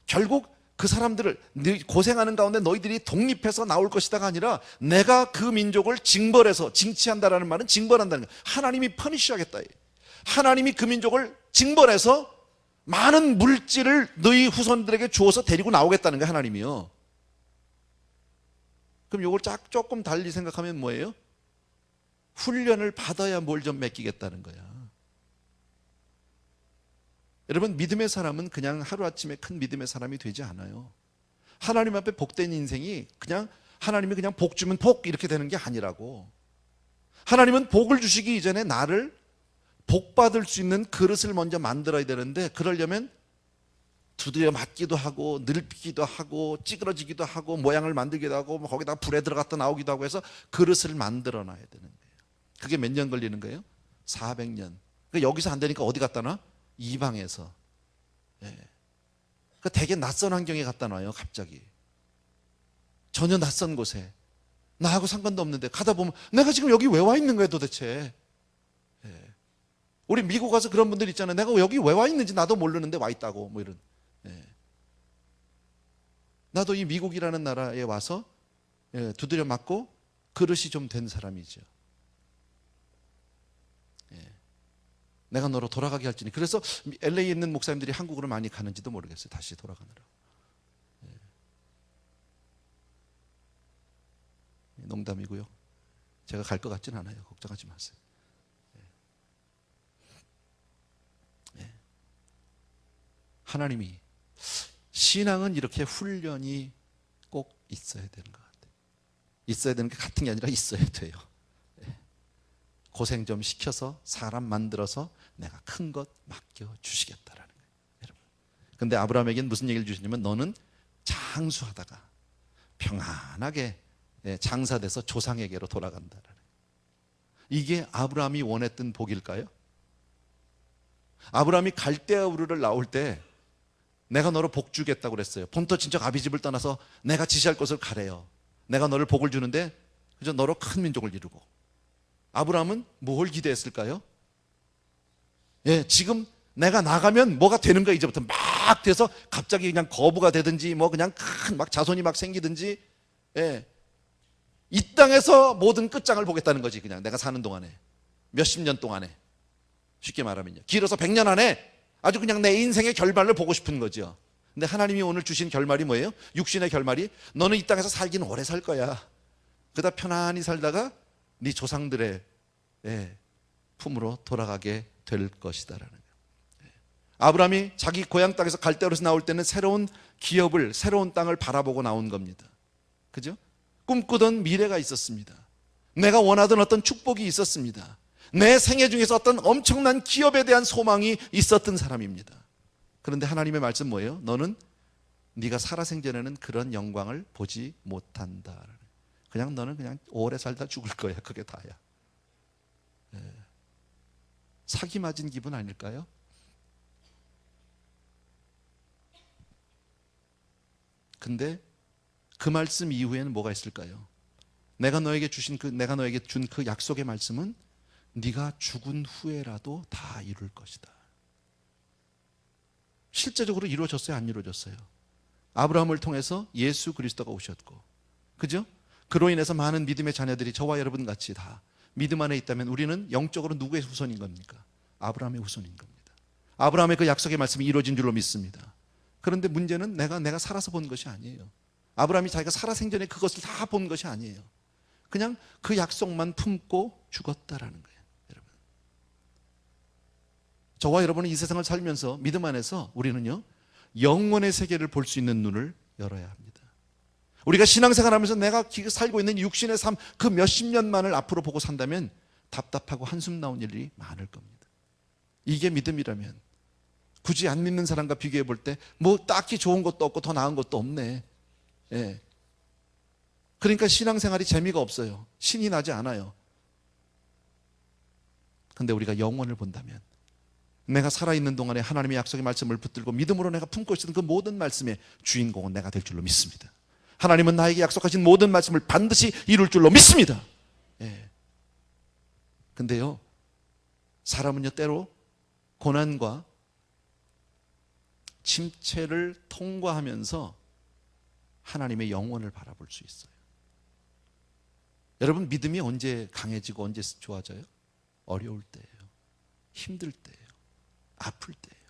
결국 그 사람들을 고생하는 가운데 너희들이 독립해서 나올 것이다가 아니라 내가 그 민족을 징벌해서, 징치한다라는 말은 징벌한다는 거예요. 하나님이 퍼니쉬하겠다. 하나님이 그 민족을 징벌해서 많은 물질을 너희 후손들에게 주어서 데리고 나오겠다는 거예요. 하나님이요. 그럼 이걸 조금 달리 생각하면 뭐예요? 훈련을 받아야 뭘 좀 맡기겠다는 거야. 여러분, 믿음의 사람은 그냥 하루아침에 큰 믿음의 사람이 되지 않아요. 하나님 앞에 복된 인생이 그냥 하나님이 그냥 복 주면 복 이렇게 되는 게 아니라고. 하나님은 복을 주시기 이전에 나를 복 받을 수 있는 그릇을 먼저 만들어야 되는데, 그러려면 두드려 맞기도 하고 늙기도 하고 찌그러지기도 하고 모양을 만들기도 하고 거기다가 불에 들어갔다 나오기도 하고 해서 그릇을 만들어 놔야 되는 거예요. 그게 몇 년 걸리는 거예요? 400년. 여기서 안 되니까 어디 갖다 놔? 이방에서. 되게 낯선 환경에 갖다 놔요. 갑자기 전혀 낯선 곳에, 나하고 상관도 없는데 가다 보면 내가 지금 여기 왜 와 있는 거야 도대체. 우리 미국 가서 그런 분들 있잖아요. 내가 여기 왜 와 있는지 나도 모르는데 와 있다고, 뭐 이런. 나도 이 미국이라는 나라에 와서 두드려 맞고 그릇이 좀 된 사람이죠. 내가 너로 돌아가게 할지니. 그래서 LA에 있는 목사님들이 한국으로 많이 가는지도 모르겠어요. 다시 돌아가느라. 농담이고요. 제가 갈 것 같진 않아요. 걱정하지 마세요. 하나님이, 신앙은 이렇게 훈련이 꼭 있어야 되는 것 같아요. 있어야 되는 게 같은 게 아니라 있어야 돼요. 고생 좀 시켜서 사람 만들어서 내가 큰 것 맡겨주시겠다라는 거예요, 여러분. 근데 아브라함에게는 무슨 얘기를 주시냐면, 너는 장수하다가 평안하게 장사돼서 조상에게로 돌아간다라는 거예요. 이게 아브라함이 원했던 복일까요? 아브라함이 갈대아 우르를 나올 때 내가 너로 복 주겠다고 그랬어요. 본토 친척 아비집을 떠나서 내가 지시할 곳을 가래요. 내가 너를 복을 주는데 그저 너로 큰 민족을 이루고. 아브라함은 뭘 기대했을까요? 지금 내가 나가면 뭐가 되는 거야. 이제부터 막 돼서 갑자기 그냥 거부가 되든지, 뭐 그냥 큰 막 자손이 막 생기든지, 이 땅에서 모든 끝장을 보겠다는 거지. 그냥 내가 사는 동안에, 몇십 년 동안에, 쉽게 말하면요, 길어서 100년 안에 아주 그냥 내 인생의 결말을 보고 싶은 거죠. 근데 하나님이 오늘 주신 결말이 뭐예요? 육신의 결말이, 너는 이 땅에서 살기는 오래 살 거야. 그러다 편안히 살다가 네 조상들의 품으로 돌아가게 될 것이다라는 거예요. 아브라함이 자기 고향 땅에서 갈대아우르에서 나올 때는 새로운 기업을, 새로운 땅을 바라보고 나온 겁니다. 그죠? 꿈꾸던 미래가 있었습니다. 내가 원하던 어떤 축복이 있었습니다. 내 생애 중에서 어떤 엄청난 기업에 대한 소망이 있었던 사람입니다. 그런데 하나님의 말씀 뭐예요? 너는 네가 살아생전에는 그런 영광을 보지 못한다. 그냥 너는 그냥 오래 살다 죽을 거야. 그게 다야. 사기 맞은 기분 아닐까요? 근데 그 말씀 이후에는 뭐가 있을까요? 내가 너에게 준 그 약속의 말씀은 네가 죽은 후에라도 다 이룰 것이다. 실제적으로 이루어졌어요? 안 이루어졌어요? 아브라함을 통해서 예수 그리스도가 오셨고, 그죠? 그로 인해서 많은 믿음의 자녀들이 저와 여러분 같이 다 믿음 안에 있다면 우리는 영적으로 누구의 후손인 겁니까? 아브라함의 후손인 겁니다. 아브라함의 그 약속의 말씀이 이루어진 줄로 믿습니다. 그런데 문제는 내가 살아서 본 것이 아니에요. 아브라함이 자기가 살아생전에 그것을 다 본 것이 아니에요. 그냥 그 약속만 품고 죽었다라는 거예요. 여러분, 저와 여러분은 이 세상을 살면서 믿음 안에서 우리는요, 영원의 세계를 볼 수 있는 눈을 열어야 합니다. 우리가 신앙생활하면서 내가 살고 있는 육신의 삶, 그 몇십 년만을 앞으로 보고 산다면 답답하고 한숨 나온 일이 많을 겁니다. 이게 믿음이라면 굳이 안 믿는 사람과 비교해 볼 때 뭐 딱히 좋은 것도 없고 더 나은 것도 없네. 그러니까 신앙생활이 재미가 없어요. 신이 나지 않아요. 근데 우리가 영원을 본다면, 내가 살아있는 동안에 하나님의 약속의 말씀을 붙들고 믿음으로 내가 품고 있었던 그 모든 말씀의 주인공은 내가 될 줄로 믿습니다. 하나님은 나에게 약속하신 모든 말씀을 반드시 이룰 줄로 믿습니다. 근데요, 사람은요, 때로 고난과 침체를 통과하면서 하나님의 영원을 바라볼 수 있어요. 여러분, 믿음이 언제 강해지고 언제 좋아져요? 어려울 때예요. 힘들 때예요. 아플 때예요.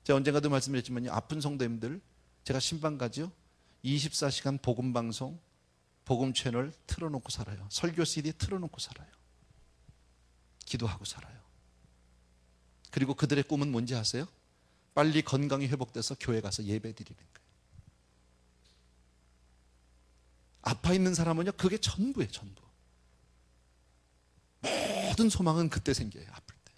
제가 언젠가도 말씀드렸지만요, 아픈 성도님들, 제가 신방 가죠? 24시간 복음방송, 복음 채널 틀어놓고 살아요. 설교 CD 틀어놓고 살아요. 기도하고 살아요. 그리고 그들의 꿈은 뭔지 아세요? 빨리 건강이 회복돼서 교회 가서 예배 드리는 거예요. 아파 있는 사람은요, 그게 전부예요. 전부. 모든 소망은 그때 생겨요. 아플 때.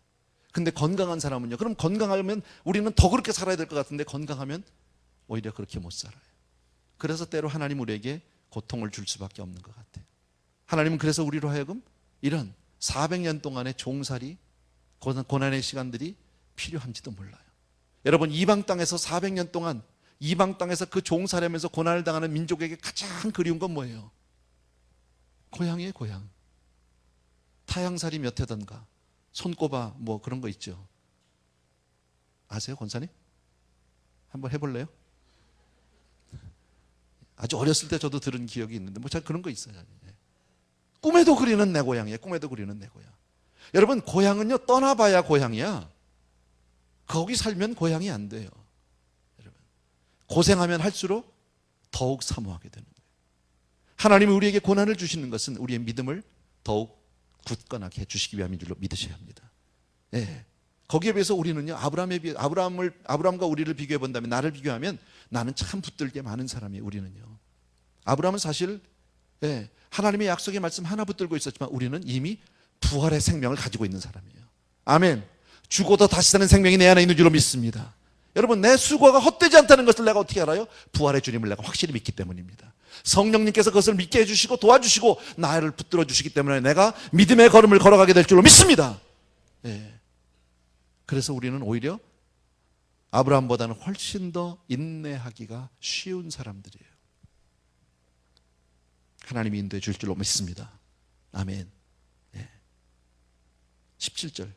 근데 건강한 사람은요, 그럼 건강하면 우리는 더 그렇게 살아야 될 것 같은데 건강하면 오히려 그렇게 못 살아요. 그래서 때로 하나님 우리에게 고통을 줄 수밖에 없는 것 같아요. 하나님은 그래서 우리로 하여금 이런 400년 동안의 종살이, 고난의 시간들이 필요한지도 몰라요. 여러분, 이방 땅에서 400년 동안 이방 땅에서 그 종살이하면서 고난을 당하는 민족에게 가장 그리운 건 뭐예요? 고향이에요, 고향. 타향살이 몇 해던가, 손꼽아 뭐 그런 거 있죠. 아세요, 권사님? 한번 해볼래요? 아주 어렸을 때 저도 들은 기억이 있는데 뭐 잘 그런 거 있어요. 꿈에도 그리는 내 고향이에요. 꿈에도 그리는 내 고향. 여러분, 고향은요, 떠나봐야 고향이야. 거기 살면 고향이 안 돼요. 여러분, 고생하면 할수록 더욱 사모하게 되는 거예요. 하나님이 우리에게 고난을 주시는 것은 우리의 믿음을 더욱 굳건하게 해주시기 위함인 줄로 믿으셔야 합니다. 예. 거기에 비해서 우리는요, 아브라함과 우리를 비교해 본다면, 나를 비교하면 나는 참 붙들게 많은 사람이에요. 우리는요. 아브라함은 사실 하나님의 약속의 말씀 하나 붙들고 있었지만 우리는 이미 부활의 생명을 가지고 있는 사람이에요. 아멘. 죽어도 다시 사는 생명이 내 안에 있는 줄로 믿습니다. 여러분, 내 수고가 헛되지 않다는 것을 내가 어떻게 알아요? 부활의 주님을 내가 확실히 믿기 때문입니다. 성령님께서 그것을 믿게 해주시고 도와주시고 나를 붙들어 주시기 때문에 내가 믿음의 걸음을 걸어가게 될 줄로 믿습니다. 그래서 우리는 오히려 아브라함보다는 훨씬 더 인내하기가 쉬운 사람들이에요. 하나님이 인도해 줄 줄로 믿습니다. 아멘. 17절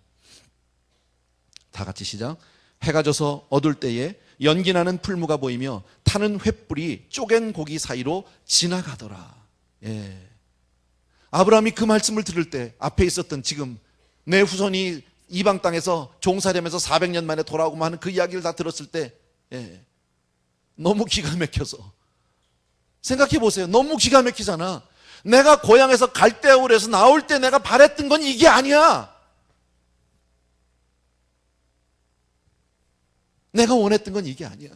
다 같이 시작. 해가 져서 어두울 때에 연기나는 풀무가 보이며 타는 횃불이 쪼갠 고기 사이로 지나가더라. 아브라함이 그 말씀을 들을 때 앞에 있었던, 지금 내 후손이 이방 땅에서 종살이하면서 400년 만에 돌아오고 하는 그 이야기를 다 들었을 때 너무 기가 막혀서, 생각해 보세요. 너무 기가 막히잖아. 내가 고향에서 갈대아우르 에서 나올 때 내가 바랬던 건 이게 아니야. 내가 원했던 건 이게 아니야.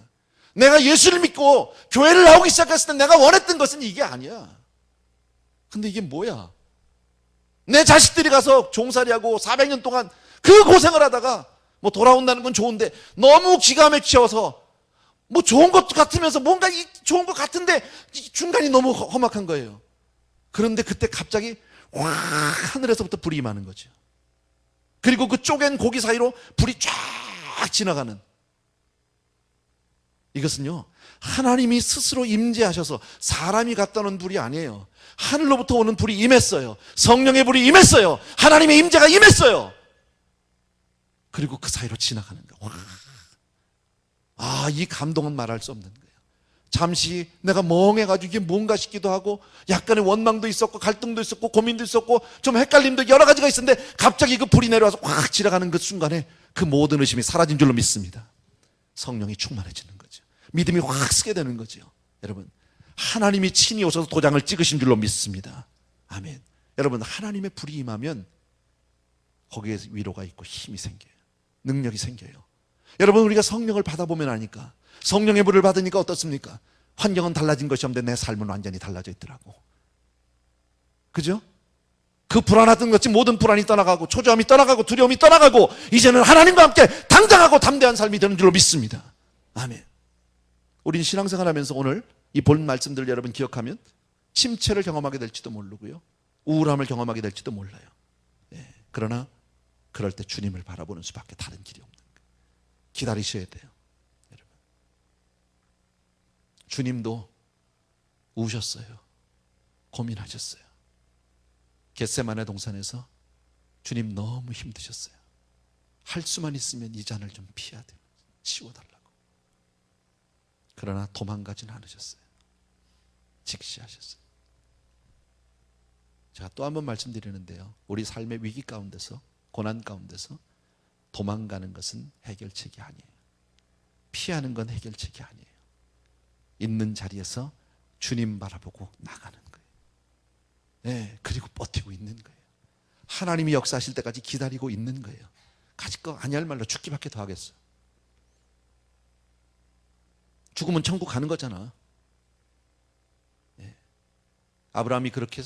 내가 예수를 믿고 교회를 나오기 시작했을 때 내가 원했던 것은 이게 아니야. 근데 이게 뭐야? 내 자식들이 가서 종살이하고 400년 동안 그 고생을 하다가 뭐 돌아온다는 건 좋은데 너무 기가 막혀서 뭐 좋은 것 같으면서 뭔가 좋은 것 같은데 중간이 너무 험악한 거예요. 그런데 그때 갑자기 와, 하늘에서부터 불이 임하는 거죠. 그리고 그 쪼갠 고기 사이로 불이 쫙 지나가는, 이것은요, 하나님이 스스로 임재하셔서 사람이 갖다 놓은 불이 아니에요. 하늘로부터 오는 불이 임했어요. 성령의 불이 임했어요. 하나님의 임재가 임했어요. 그리고 그 사이로 지나가는 거예요. 와. 이 감동은 말할 수 없는 거예요. 잠시 내가 멍해가지고 이게 뭔가 싶기도 하고 약간의 원망도 있었고 갈등도 있었고 고민도 있었고 좀 헷갈림도 여러 가지가 있었는데 갑자기 그 불이 내려와서 확 지나가는 그 순간에 그 모든 의심이 사라진 줄로 믿습니다. 성령이 충만해지는 거죠. 믿음이 확 쓰게 되는 거죠. 여러분, 하나님이 친히 오셔서 도장을 찍으신 줄로 믿습니다. 아멘. 여러분, 하나님의 불이 임하면 거기에 위로가 있고 힘이 생겨요. 능력이 생겨요. 여러분, 우리가 성령을 받아보면 아니까, 성령의 불을 받으니까 어떻습니까? 환경은 달라진 것이 없는데 내 삶은 완전히 달라져 있더라고. 그죠? 그 불안하던 것이 모든 불안이 떠나가고 초조함이 떠나가고 두려움이 떠나가고 이제는 하나님과 함께 당당하고 담대한 삶이 되는 줄로 믿습니다. 아멘. 우린 신앙생활하면서 오늘 이 본 말씀들 여러분 기억하면 침체를 경험하게 될지도 모르고요, 우울함을 경험하게 될지도 몰라요. 그러나 그럴 때 주님을 바라보는 수밖에 다른 길이 없는 거예요. 기다리셔야 돼요. 여러분, 주님도 우셨어요. 고민하셨어요. 겟세마네 동산에서 주님 너무 힘드셨어요. 할 수만 있으면 이 잔을 좀 피해야 돼요. 치워달라고. 그러나 도망가지는 않으셨어요. 직시하셨어요. 제가 또 한 번 말씀드리는데요, 우리 삶의 위기 가운데서, 고난 가운데서 도망가는 것은 해결책이 아니에요. 피하는 건 해결책이 아니에요. 있는 자리에서 주님 바라보고 나가는 거예요. 그리고 버티고 있는 거예요. 하나님이 역사하실 때까지 기다리고 있는 거예요. 가질 거 아니할 말로 죽기밖에 더 하겠어요. 죽으면 천국 가는 거잖아. 아브라함이 그렇게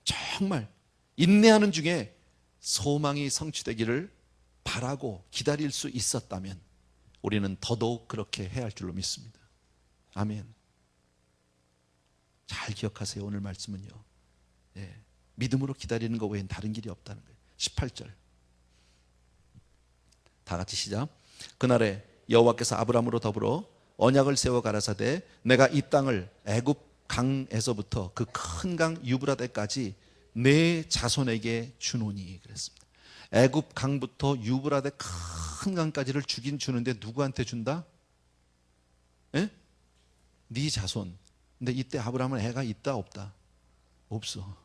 정말 인내하는 중에 소망이 성취되기를 바라고 기다릴 수 있었다면 우리는 더더욱 그렇게 해야 할 줄로 믿습니다. 아멘. 잘 기억하세요. 오늘 말씀은요, 믿음으로 기다리는 것 외엔 다른 길이 없다는 거예요. 18절 다 같이 시작. 그날에 여호와께서 아브라함으로 더불어 언약을 세워 가라사대 내가 이 땅을 애굽 강에서부터 그 큰 강 유브라데까지 내 자손에게 주노니 그랬습니다. 애굽 강부터 유브라데 큰 강까지를 주긴 주는데 누구한테 준다? 예? 네 자손. 근데 이때 아브라함은 애가 있다 없다? 없어.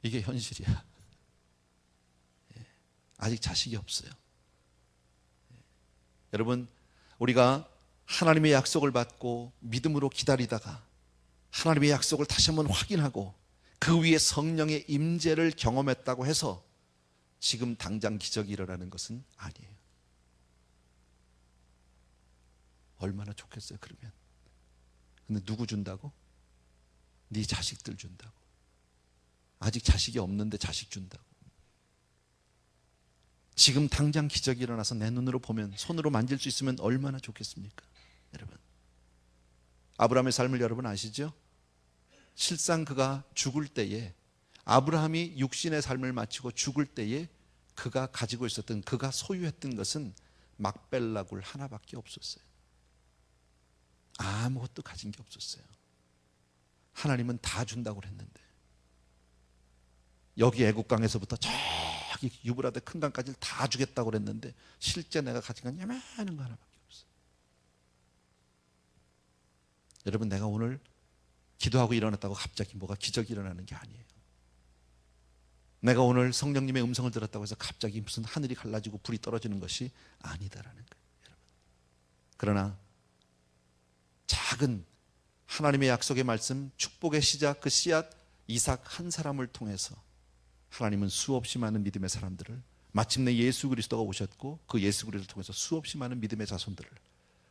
이게 현실이야. 아직 자식이 없어요. 여러분, 우리가 하나님의 약속을 받고 믿음으로 기다리다가 하나님의 약속을 다시 한번 확인하고 그 위에 성령의 임재를 경험했다고 해서 지금 당장 기적이 일어나는 것은 아니에요. 얼마나 좋겠어요, 그러면. 근데 누구 준다고? 네 자식들 준다고. 아직 자식이 없는데 자식 준다고. 지금 당장 기적이 일어나서 내 눈으로 보면, 손으로 만질 수 있으면 얼마나 좋겠습니까? 여러분, 아브라함의 삶을 여러분 아시죠? 실상 그가 죽을 때에, 아브라함이 육신의 삶을 마치고 죽을 때에 그가 가지고 있었던, 그가 소유했던 것은 막벨라굴 하나밖에 없었어요. 아무것도 가진 게 없었어요. 하나님은 다 준다고 그랬는데, 여기 애국강에서부터 저기 유브라데 큰 강까지 다 주겠다고 그랬는데 실제 내가 가진 건 야만한 거 하나밖에 없어요. 여러분, 내가 오늘 기도하고 일어났다고 갑자기 뭐가 기적이 일어나는 게 아니에요. 내가 오늘 성령님의 음성을 들었다고 해서 갑자기 무슨 하늘이 갈라지고 불이 떨어지는 것이 아니다라는 거예요, 여러분. 그러나 작은 하나님의 약속의 말씀, 축복의 시작, 그 씨앗 이삭 한 사람을 통해서 하나님은 수없이 많은 믿음의 사람들을, 마침내 예수 그리스도가 오셨고 그 예수 그리스도를 통해서 수없이 많은 믿음의 자손들을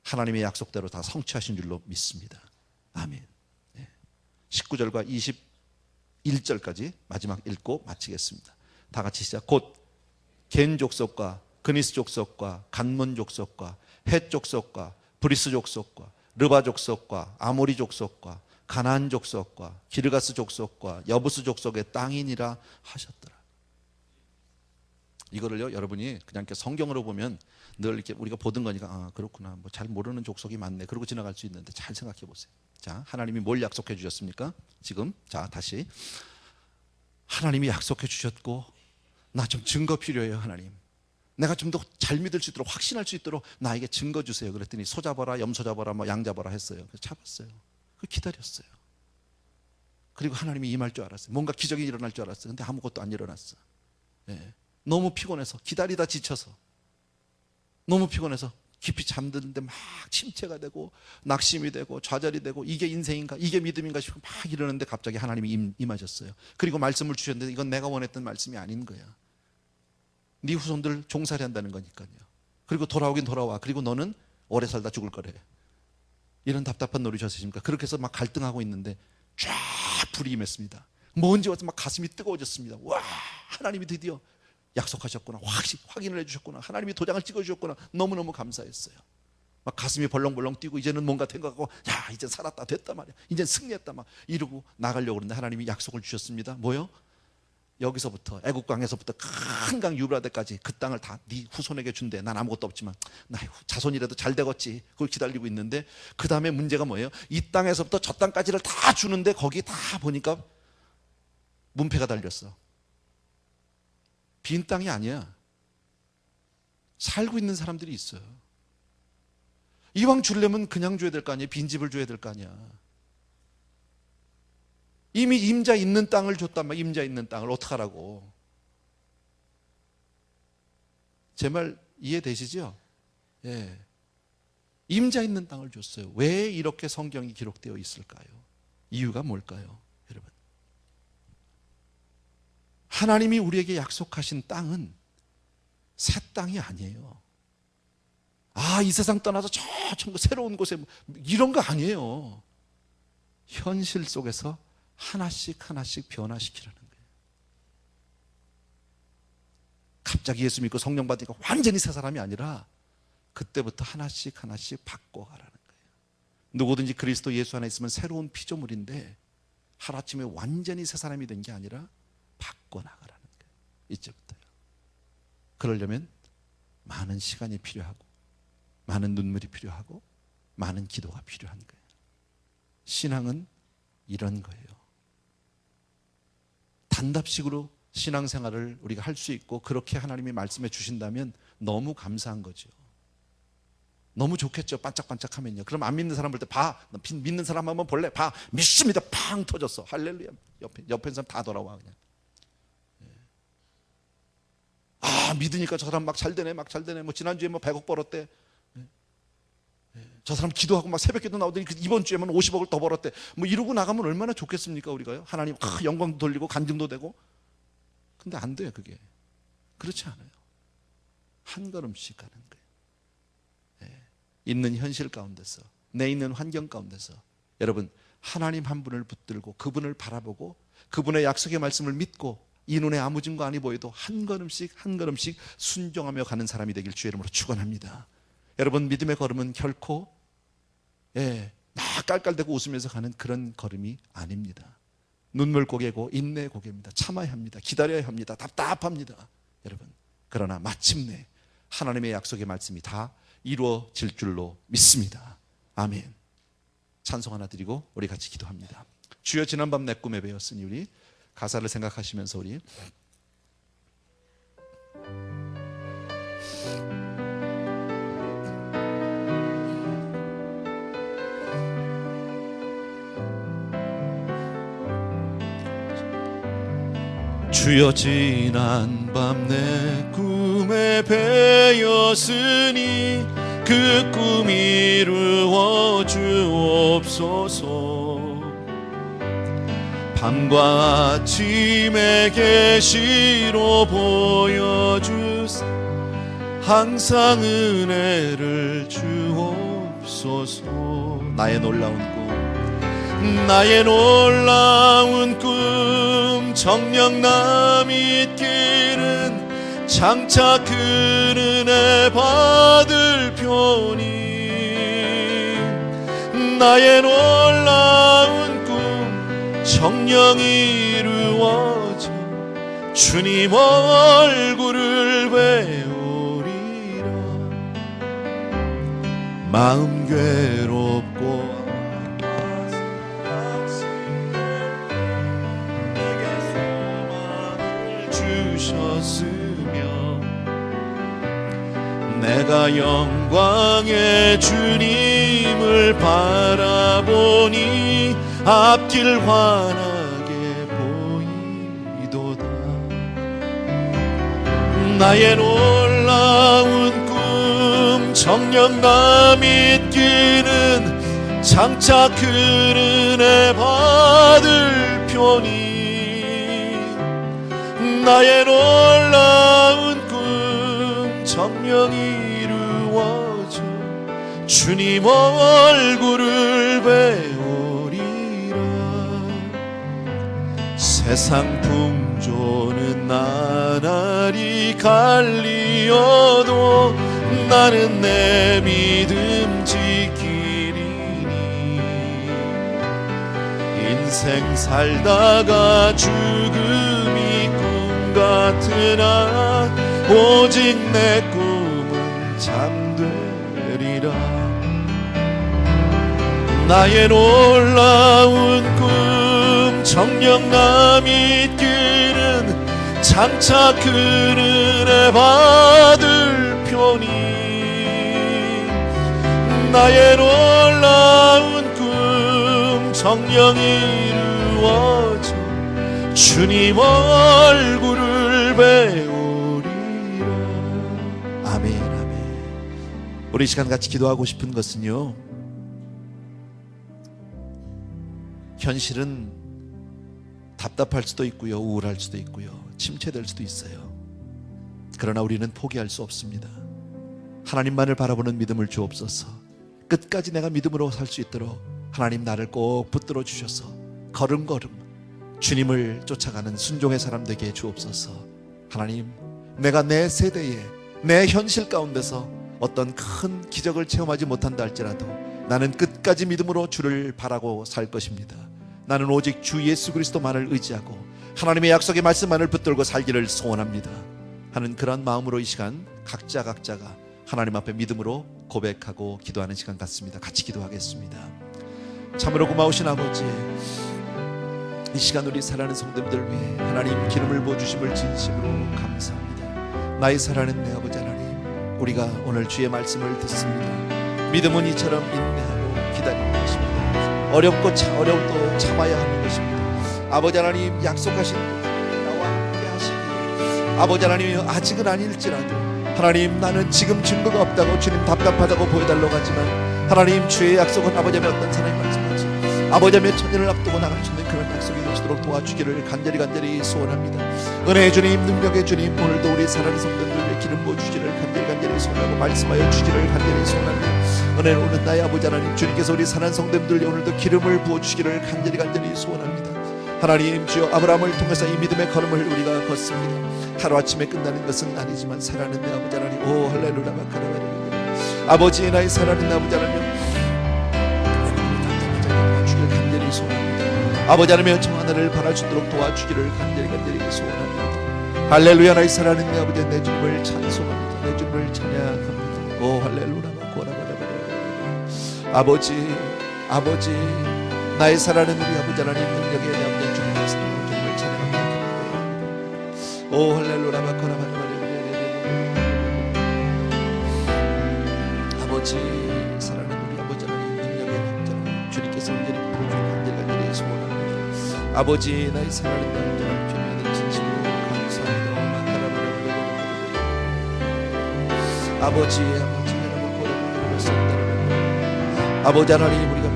하나님의 약속대로 다 성취하신 줄로 믿습니다. 아멘. 19절과 21절까지 마지막 읽고 마치겠습니다. 다 같이 시작. 곧 겐 족속과 그니스 족속과 간몬 족속과 헷 족속과 브리스 족속과 르바 족속과 아모리 족속과 가나안 족속과 기르가스 족속과 여부스 족속의 땅이니라 하셨더라. 이거를요, 여러분이 그냥 이렇게 성경으로 보면 늘 이렇게 우리가 보던 거니까, 아, 그렇구나, 뭐 잘 모르는 족속이 많네, 그러고 지나갈 수 있는데, 잘 생각해 보세요. 자, 하나님이 뭘 약속해 주셨습니까? 지금 자, 다시 하나님이 약속해 주셨고, 나 좀 증거 필요해요, 하나님. 내가 좀 더 잘 믿을 수 있도록, 확신할 수 있도록 나에게 증거 주세요. 그랬더니 소 잡아라, 염소 잡아라, 뭐 양 잡아라 했어요. 그래서 잡았어요. 기다렸어요. 그리고 하나님이 임할 줄 알았어요. 뭔가 기적이 일어날 줄 알았어요. 근데 아무것도 안 일어났어. 예. 너무 피곤해서, 기다리다 지쳐서, 너무 피곤해서 깊이 잠드는데 막 침체가 되고 낙심이 되고 좌절이 되고, 이게 인생인가, 이게 믿음인가 싶고 막 이러는데 갑자기 하나님이 임하셨어요. 그리고 말씀을 주셨는데 이건 내가 원했던 말씀이 아닌 거야. 네 후손들 종살이 한다는 거니까요. 그리고 돌아오긴 돌아와. 그리고 너는 오래 살다 죽을 거래. 이런 답답한 노릇이었습니까? 그렇게 해서 막 갈등하고 있는데 쫙 불이 임했습니다. 먼지 와서 막 가슴이 뜨거워졌습니다. 와, 하나님이 드디어 약속하셨구나, 확인을 해주셨구나, 하나님이 도장을 찍어주셨구나, 너무너무 감사했어요. 막 가슴이 벌렁벌렁 뛰고, 이제는 뭔가 생각하고, 야, 이제 살았다, 됐다 말이야, 이제 승리했다 막 이러고 나가려고 그러는데 하나님이 약속을 주셨습니다. 뭐요? 여기서부터, 애국강에서부터 큰 강 유브라데까지 그 땅을 다 네 후손에게 준대. 난 아무것도 없지만 나 자손이라도 잘 되겠지. 그걸 기다리고 있는데, 그 다음에 문제가 뭐예요? 이 땅에서부터 저 땅까지를 다 주는데 거기 다 보니까 문패가 달렸어. 빈 땅이 아니야. 살고 있는 사람들이 있어요. 이왕 주려면 그냥 줘야 될 거 아니에요? 빈집을 줘야 될 거 아니야. 이미 임자 있는 땅을 줬단 말이야. 임자 있는 땅을 어떡하라고. 제 말 이해되시죠? 예. 임자 있는 땅을 줬어요. 왜 이렇게 성경이 기록되어 있을까요? 이유가 뭘까요? 여러분, 하나님이 우리에게 약속하신 땅은 새 땅이 아니에요. 아, 이 세상 떠나서 저 천국 새로운 곳에 이런 거 아니에요. 현실 속에서 하나씩 하나씩 변화시키라는 거예요. 갑자기 예수 믿고 성령 받으니까 완전히 새 사람이 아니라 그때부터 하나씩 하나씩 바꿔가라는 거예요. 누구든지 그리스도 예수 안에 있으면 새로운 피조물인데, 하루아침에 완전히 새 사람이 된 게 아니라 바꿔나가라는 거예요. 이제부터요. 그러려면 많은 시간이 필요하고 많은 눈물이 필요하고 많은 기도가 필요한 거예요. 신앙은 이런 거예요. 단답식으로 신앙생활을 우리가 할 수 있고 그렇게 하나님이 말씀해 주신다면 너무 감사한 거죠. 너무 좋겠죠. 반짝반짝하면요. 그럼 안 믿는 사람 볼 때 봐. 믿는 사람 한번 볼래? 봐. 믿습니다. 팡 터졌어. 할렐루야. 옆에 사람 다 돌아와 그냥. 아, 믿으니까 저 사람 막 잘 되네. 막 잘 되네. 뭐 지난주에 뭐 100억 벌었대. 저 사람 기도하고 막 새벽기도 나오더니 이번 주에만 50억을 더 벌었대. 뭐 이러고 나가면 얼마나 좋겠습니까 우리가요. 하나님 영광도 돌리고 간증도 되고. 근데 안 돼요 그게. 그렇지 않아요. 한 걸음씩 가는 거예요. 있는 현실 가운데서, 내 있는 환경 가운데서 여러분 하나님 한 분을 붙들고 그분을 바라보고 그분의 약속의 말씀을 믿고 이 눈에 아무 증거 아니 보여도 한 걸음씩 한 걸음씩 순종하며 가는 사람이 되길 주의 이름으로 축원합니다. 여러분 믿음의 걸음은 결코 막 깔깔대고 웃으면서 가는 그런 걸음이 아닙니다. 눈물 고개고 인내 고개입니다. 참아야 합니다. 기다려야 합니다. 답답합니다. 여러분 그러나 마침내 하나님의 약속의 말씀이 다 이루어질 줄로 믿습니다. 아멘. 찬송 하나 드리고 우리 같이 기도합니다. 주여 지난밤 내 꿈에 배웠으니 우리 가사를 생각하시면서 우리 주여 지난밤 내 꿈에 배었으니 그 꿈 이루어 주옵소서. 밤과 아침에 계시로 보여주사 항상 은혜를 주옵소서. 나의 놀라운 꿈 정녕 나 믿기는 장차 그 은혜 받을 편이. 나의 놀라운 꿈 정녕 이루어져 주님 얼굴을 배우리라. 마음 괴롭고 내가 영광의 주님을 바라보니 앞길 환하게 보이도다. 나의 놀라운 꿈 정녕 나 믿기는 장차 그 은혜 받을 편이. 나의 놀라운 꿈 정녕 이루어져 주님 얼굴을 배우리라. 세상 풍조는 나날이 갈리어도 나는 내 믿음 지키리니. 인생 살다가 죽음이 꿈 같으나 오직 내 꿈은 잠되리라. 나의 놀라운 꿈 정녕 나 믿기는 장차 그 은혜 받을 편이. 나의 놀라운 꿈 정녕 이루어져 주님 얼굴을 배우리라. 아멘 아멘. 우리 이 시간 같이 기도하고 싶은 것은요, 현실은 답답할 수도 있고요, 우울할 수도 있고요, 침체될 수도 있어요. 그러나 우리는 포기할 수 없습니다. 하나님만을 바라보는 믿음을 주옵소서. 끝까지 내가 믿음으로 살 수 있도록 하나님 나를 꼭 붙들어 주셔서 걸음걸음 주님을 쫓아가는 순종의 사람 되게 주옵소서. 하나님, 내가 내 세대에 내 현실 가운데서 어떤 큰 기적을 체험하지 못한다 할지라도 나는 끝까지 믿음으로 주를 바라고 살 것입니다. 나는 오직 주 예수 그리스도만을 의지하고 하나님의 약속의 말씀만을 붙들고 살기를 소원합니다. 하는 그런 마음으로 이 시간 각자가 하나님 앞에 믿음으로 고백하고 기도하는 시간 같습니다. 같이 기도하겠습니다. 참으로 고마우신 아버지, 이 시간 우리 사랑하는 성도님들 위해 하나님 기름을 부어주심을 진심으로 감사합니다. 나의 사랑하는 내 아버지 하나님, 우리가 오늘 주의 말씀을 듣습니다. 믿음은 이처럼 인내하고 기다리는 것입니다. 어려움도 참아야 하는 것입니다. 아버지 하나님, 약속하신 나와 함께 하시기, 아버지 하나님, 아직은 아닐지라도 하나님, 나는 지금 증거가 없다고 주님 답답하다고 보여달라고 하지만 하나님, 주의 약속은 아버지 하나님 어떤 사람이 말씀하지 아버지 하나님 천년을 앞두고 나갈 수 있는 그런 약속이 되시도록 도와주기를 간절히 소원합니다. 은혜의 주님, 능력의 주님, 오늘도 우리 사랑하는 성도들에게 기름 부어주시기를 간절히 소원하고 말씀하여 주시기를 간절히 소원합니다. 은혜를 오는 나의 아버지 하나님, 주님께서 우리 사랑하는 성도들에게 오늘도 기름을 부어주시기를 간절히 소원합니다. 하나님, 주여 아브라함을 통해서 이 믿음의 걸음을 우리가 걷습니다. 하루아침에 끝나는 것은 아니지만 사랑하는 내 아버지 하나님, 오 할렐루야 바카라바라, 아버지, 나의 사랑하는 아버지 하나님, 주기를 간절히 소원합니다. 아버지 하나님, 저 하나를 바랄 수 있도록 도와주기를 간절히 소원합니다. 할렐루야, 나의 사랑하는 내 아버지, 내 주님을 찬송합니다. 내 주님을 찬양합니다. 오 할렐루야 바카라바라, 아버지, 나의 사랑하는 우리 아버지 하나님, 능력의 내 아버지 주님을 찬양합니다. 오 할렐루야 바카라바라, 아버지, 사랑하는 우리 아버지 하나님, 능력의 내 아버지 주님께서 온전히 부어주시기를 간절히 소원합니다. 아버지, 나의 사랑하는 내 아버지 하나님, 주님의 진심으로 감사합니다. 아버지 하나님, 우리가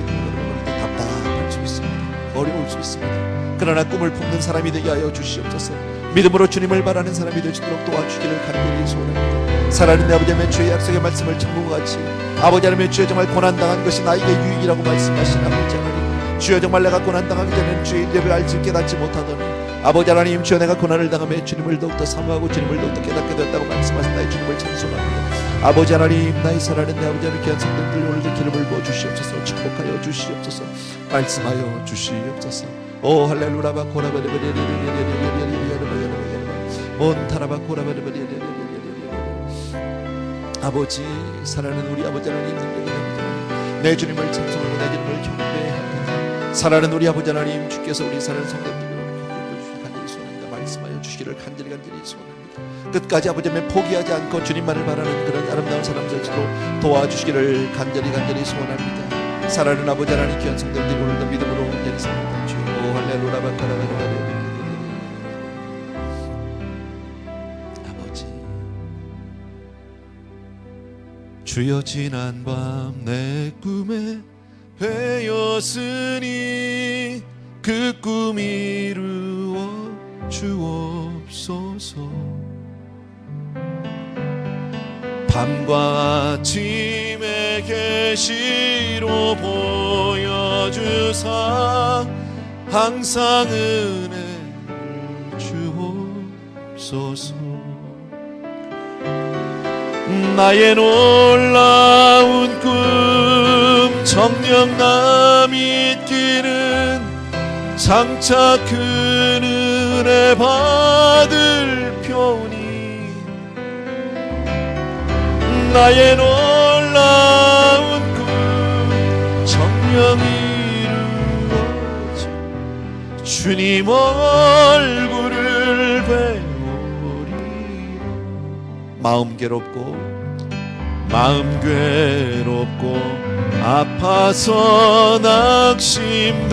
답답할 수 있습니다. 어려울 수 있습니다. 그러나 꿈을 품는 사람이 되게 하여 주시옵소서. 믿음으로 주님을 바라는 사람이 되시도록 도와주기를 간절히 소원합니다. 사랑하는 내 아버지 하나님, 주의 약속의 말씀을 천국과 같이 아버지 하나님, 주여 정말 고난당한 것이 나에게 유익이라고 말씀하신 아버지 하나님, 주여 정말 내가 고난당하기 전에는 주의 인력을 알지 깨닫지 못하더니 아버지 하나님, 주여 내가 고난을 당하며 주님을 더욱더 사모하고 주님을 더욱더 깨닫게 되었다고 말씀하신 나의 주님을 찬송합니다. 아버지 하나님, 나의 사랑하는 내 아버지 하나님, 귀한 성도들 오늘도 기름을 부어 주시옵소서. 축복하여 주시옵소서. 말씀하여 주시옵소서. 오 할렐루야 아버지, 사랑하는 우리 아버지 하나님, 내 주님을 찬송하고 내 주님을 경배합니다. 사랑하는 우리 아버지 하나님, 주께서 우리 사랑하는 성도들을 간절히 소원합니다. 말씀하여 주시기를 간절히 소원합니다. 끝까지 아버지 하나님 포기하지 않고 주님만을 바라는 그런 아름다운 사람 될수록 도와주시기를 간절히 소원합니다. 사랑하는 아버지 하나님, 귀한 성도들이 오늘도 믿음으로 예리합니다. 주여 할렐루야 바카라바라, 아버지, 주여 지난 밤 내 꿈에 베었으니 그 꿈 이루어 주옵소서. 밤과 아침의 계시로 보여주사 항상 은혜를 주옵소서. 나의 놀라운 꿈 정녕 남이 있기는 장차 그 은혜 받을 표니 나의 놀라운 꿈 정녕 이루어져 주님 얼굴을 배우리라. 마음 괴롭고 아파서 낙심될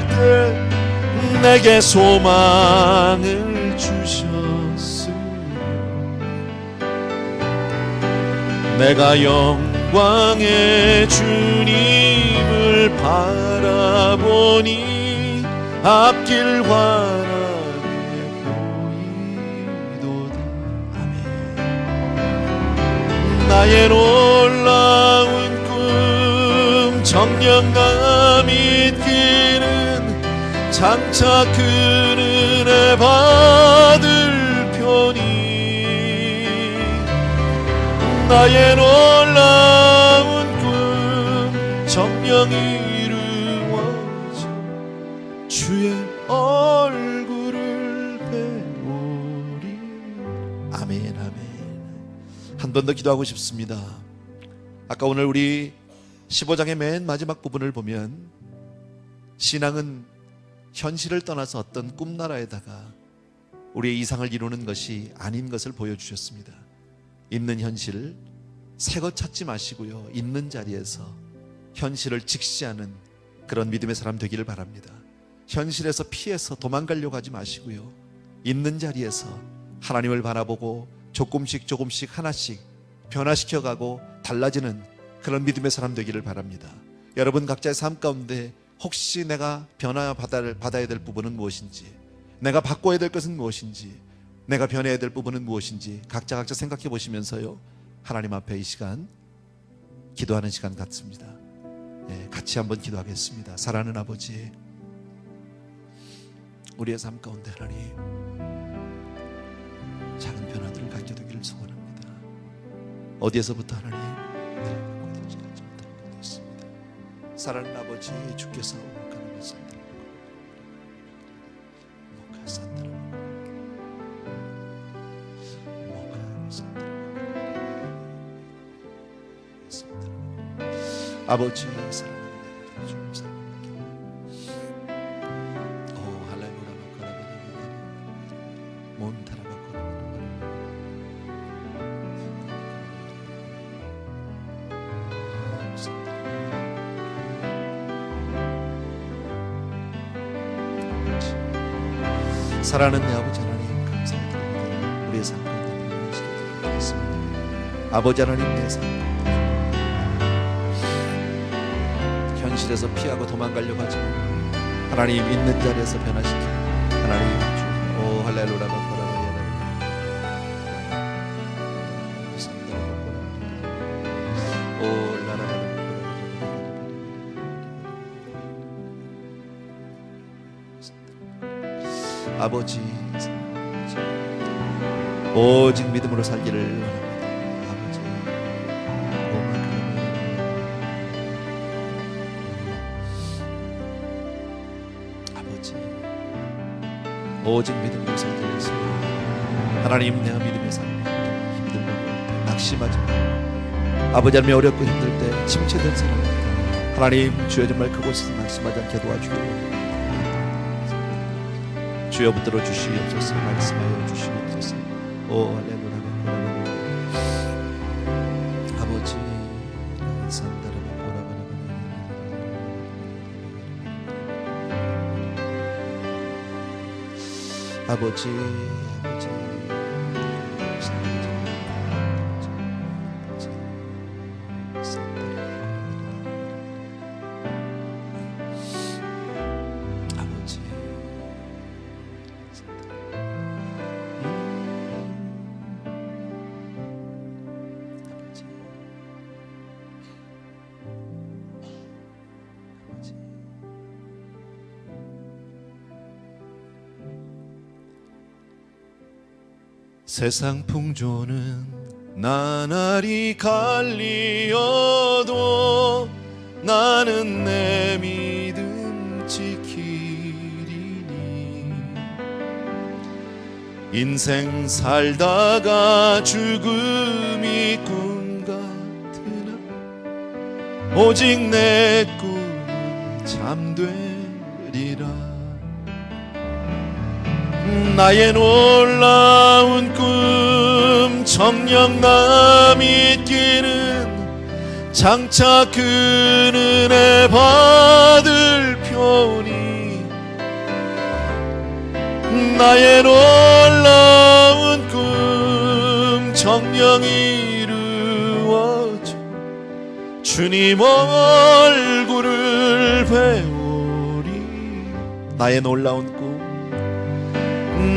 때 내게 소망을 주셨으며 내가 영광의 주님을 바라보니 앞길 환하게 보이도다. 아멘. 나의 놀라운 꿈 정녕 남이 있기는 장차 그 은혜 받을 표니 나의 놀라운 꿈 정녕 이루어져 주의 얼굴을 배우리. 아멘. 번 더 기도하고 싶습니다. 아까 오늘 우리 15장의 맨 마지막 부분을 보면 신앙은 현실을 떠나서 어떤 꿈나라에다가 우리의 이상을 이루는 것이 아닌 것을 보여주셨습니다. 있는 현실 새것 찾지 마시고요, 있는 자리에서 현실을 직시하는 그런 믿음의 사람 되기를 바랍니다. 현실에서 피해서 도망가려고 하지 마시고요, 있는 자리에서 하나님을 바라보고 조금씩 하나씩 변화시켜가고 달라지는 그런 믿음의 사람 되기를 바랍니다. 여러분 각자의 삶 가운데 혹시 내가 변화받아야 될 부분은 무엇인지, 내가 바꿔야 될 것은 무엇인지, 내가 변해야 될 부분은 무엇인지 각자 생각해 보시면서요, 하나님 앞에 이 시간 기도하는 시간 같습니다. 같이 한번 기도하겠습니다. 사랑하는 아버지, 우리의 삶 가운데 하나님 작은 변화들을 갖게 되기를 소원합니다. 어디에서부터 하나님 사랑하는 아버지, 주께서 아버지 사랑하는 주님 사랑하는 내 아버지 하나님 감사드립니다. 우리의 삶 가운데 변화시켜 드리겠습니다. 아버지 하나님, 내 삶 현실에서 피하고 도망가려고 하지만 하나님 있는 자리에서 변화시켜 하나님 주, 오 할렐루야 바코라바야라 오 라라바라 아버지, 오직 믿음으로 살기를 원합니다. 아버지, 오직 믿음으로 살기를 원합니다. 하나님, 내가 믿음의 삶 힘들고 낙심하지 마. 아버지 하나님, 어렵고 힘들 때 침체된 사람 하나님 주여 정말 그곳에서 낙심하지 않게 도와주기를 원합니다. 주여 붙들어 주시옵소서. 말씀하여 주시옵소서. 오 할렐루야 아버지 아버지 세상 풍조는 나날이 갈리어도 나는 내 믿음 지키리니 인생 살다가 죽음이 꿈 같으나 오직 내 꿈은 잠되리라. 나의 놀라운 꿈 정녕 나 믿기는 장차 그 은혜 받을 편이 나의 놀라운 꿈 정녕 이루어져 주님 얼굴을 배우리. 나의 놀라운 꿈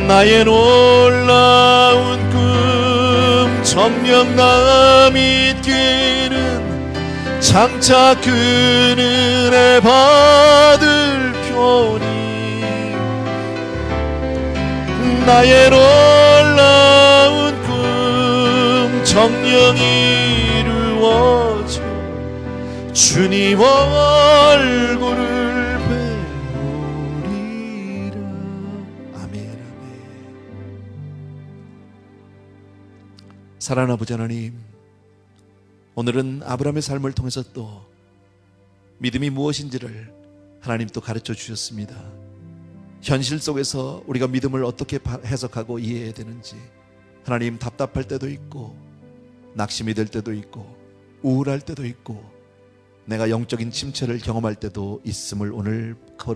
나의 놀라운 꿈 정녕 나 믿기는 장차 그 은혜 받을 편이 나의 놀라운 꿈 정녕 이루어져 주님 얼굴을 사랑하는 아버지 하나님, 오늘은 아브라함의 삶을 통해서 또 믿음이 무엇인지를 하나님 또 가르쳐 주셨습니다. 현실 속에서 우리가 믿음을 어떻게 해석하고 이해해야 되는지, 하나님 답답할 때도 있고 낙심이 될 때도 있고 우울할 때도 있고 내가 영적인 침체를 경험할 때도 있음을 오늘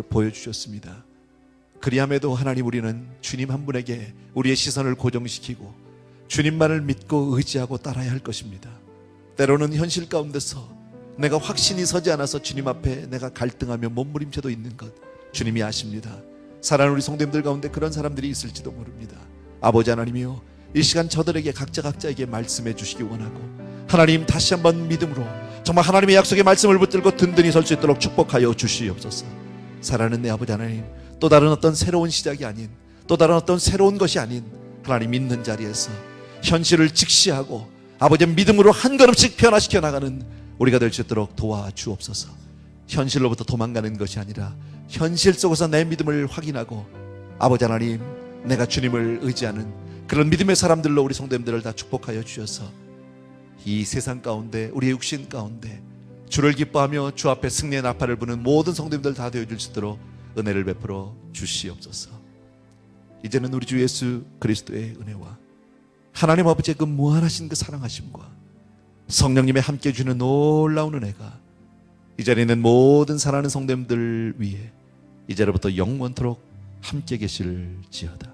보여주셨습니다. 그리함에도 하나님, 우리는 주님 한 분에게 우리의 시선을 고정시키고 주님만을 믿고 의지하고 따라야 할 것입니다. 때로는 현실 가운데서 내가 확신이 서지 않아서 주님 앞에 내가 갈등하며 몸부림쳐도 있는 것 주님이 아십니다. 사랑하는 우리 성도님들 가운데 그런 사람들이 있을지도 모릅니다. 아버지 하나님이요, 이 시간 저들에게 각자에게 말씀해 주시기 원하고, 하나님 다시 한번 믿음으로 정말 하나님의 약속의 말씀을 붙들고 든든히 설 수 있도록 축복하여 주시옵소서. 사랑하는 내 아버지 하나님, 또 다른 어떤 새로운 시작이 아닌, 또 다른 어떤 새로운 것이 아닌 하나님 있는 자리에서 현실을 직시하고 아버지의 믿음으로 한 걸음씩 변화시켜 나가는 우리가 될 수 있도록 도와주옵소서. 현실로부터 도망가는 것이 아니라 현실 속에서 내 믿음을 확인하고, 아버지 하나님, 내가 주님을 의지하는 그런 믿음의 사람들로 우리 성도님들을 다 축복하여 주셔서 이 세상 가운데, 우리의 육신 가운데 주를 기뻐하며 주 앞에 승리의 나팔을 부는 모든 성도님들 다 되어줄 수 있도록 은혜를 베풀어 주시옵소서. 이제는 우리 주 예수 그리스도의 은혜와 하나님 아버지의 그 무한하신 그 사랑하심과 성령님의 함께 주는 놀라운 은혜가 이 자리에 있는 모든 사랑하는 성도님들 위해 이제로부터 영원토록 함께 계실지어다.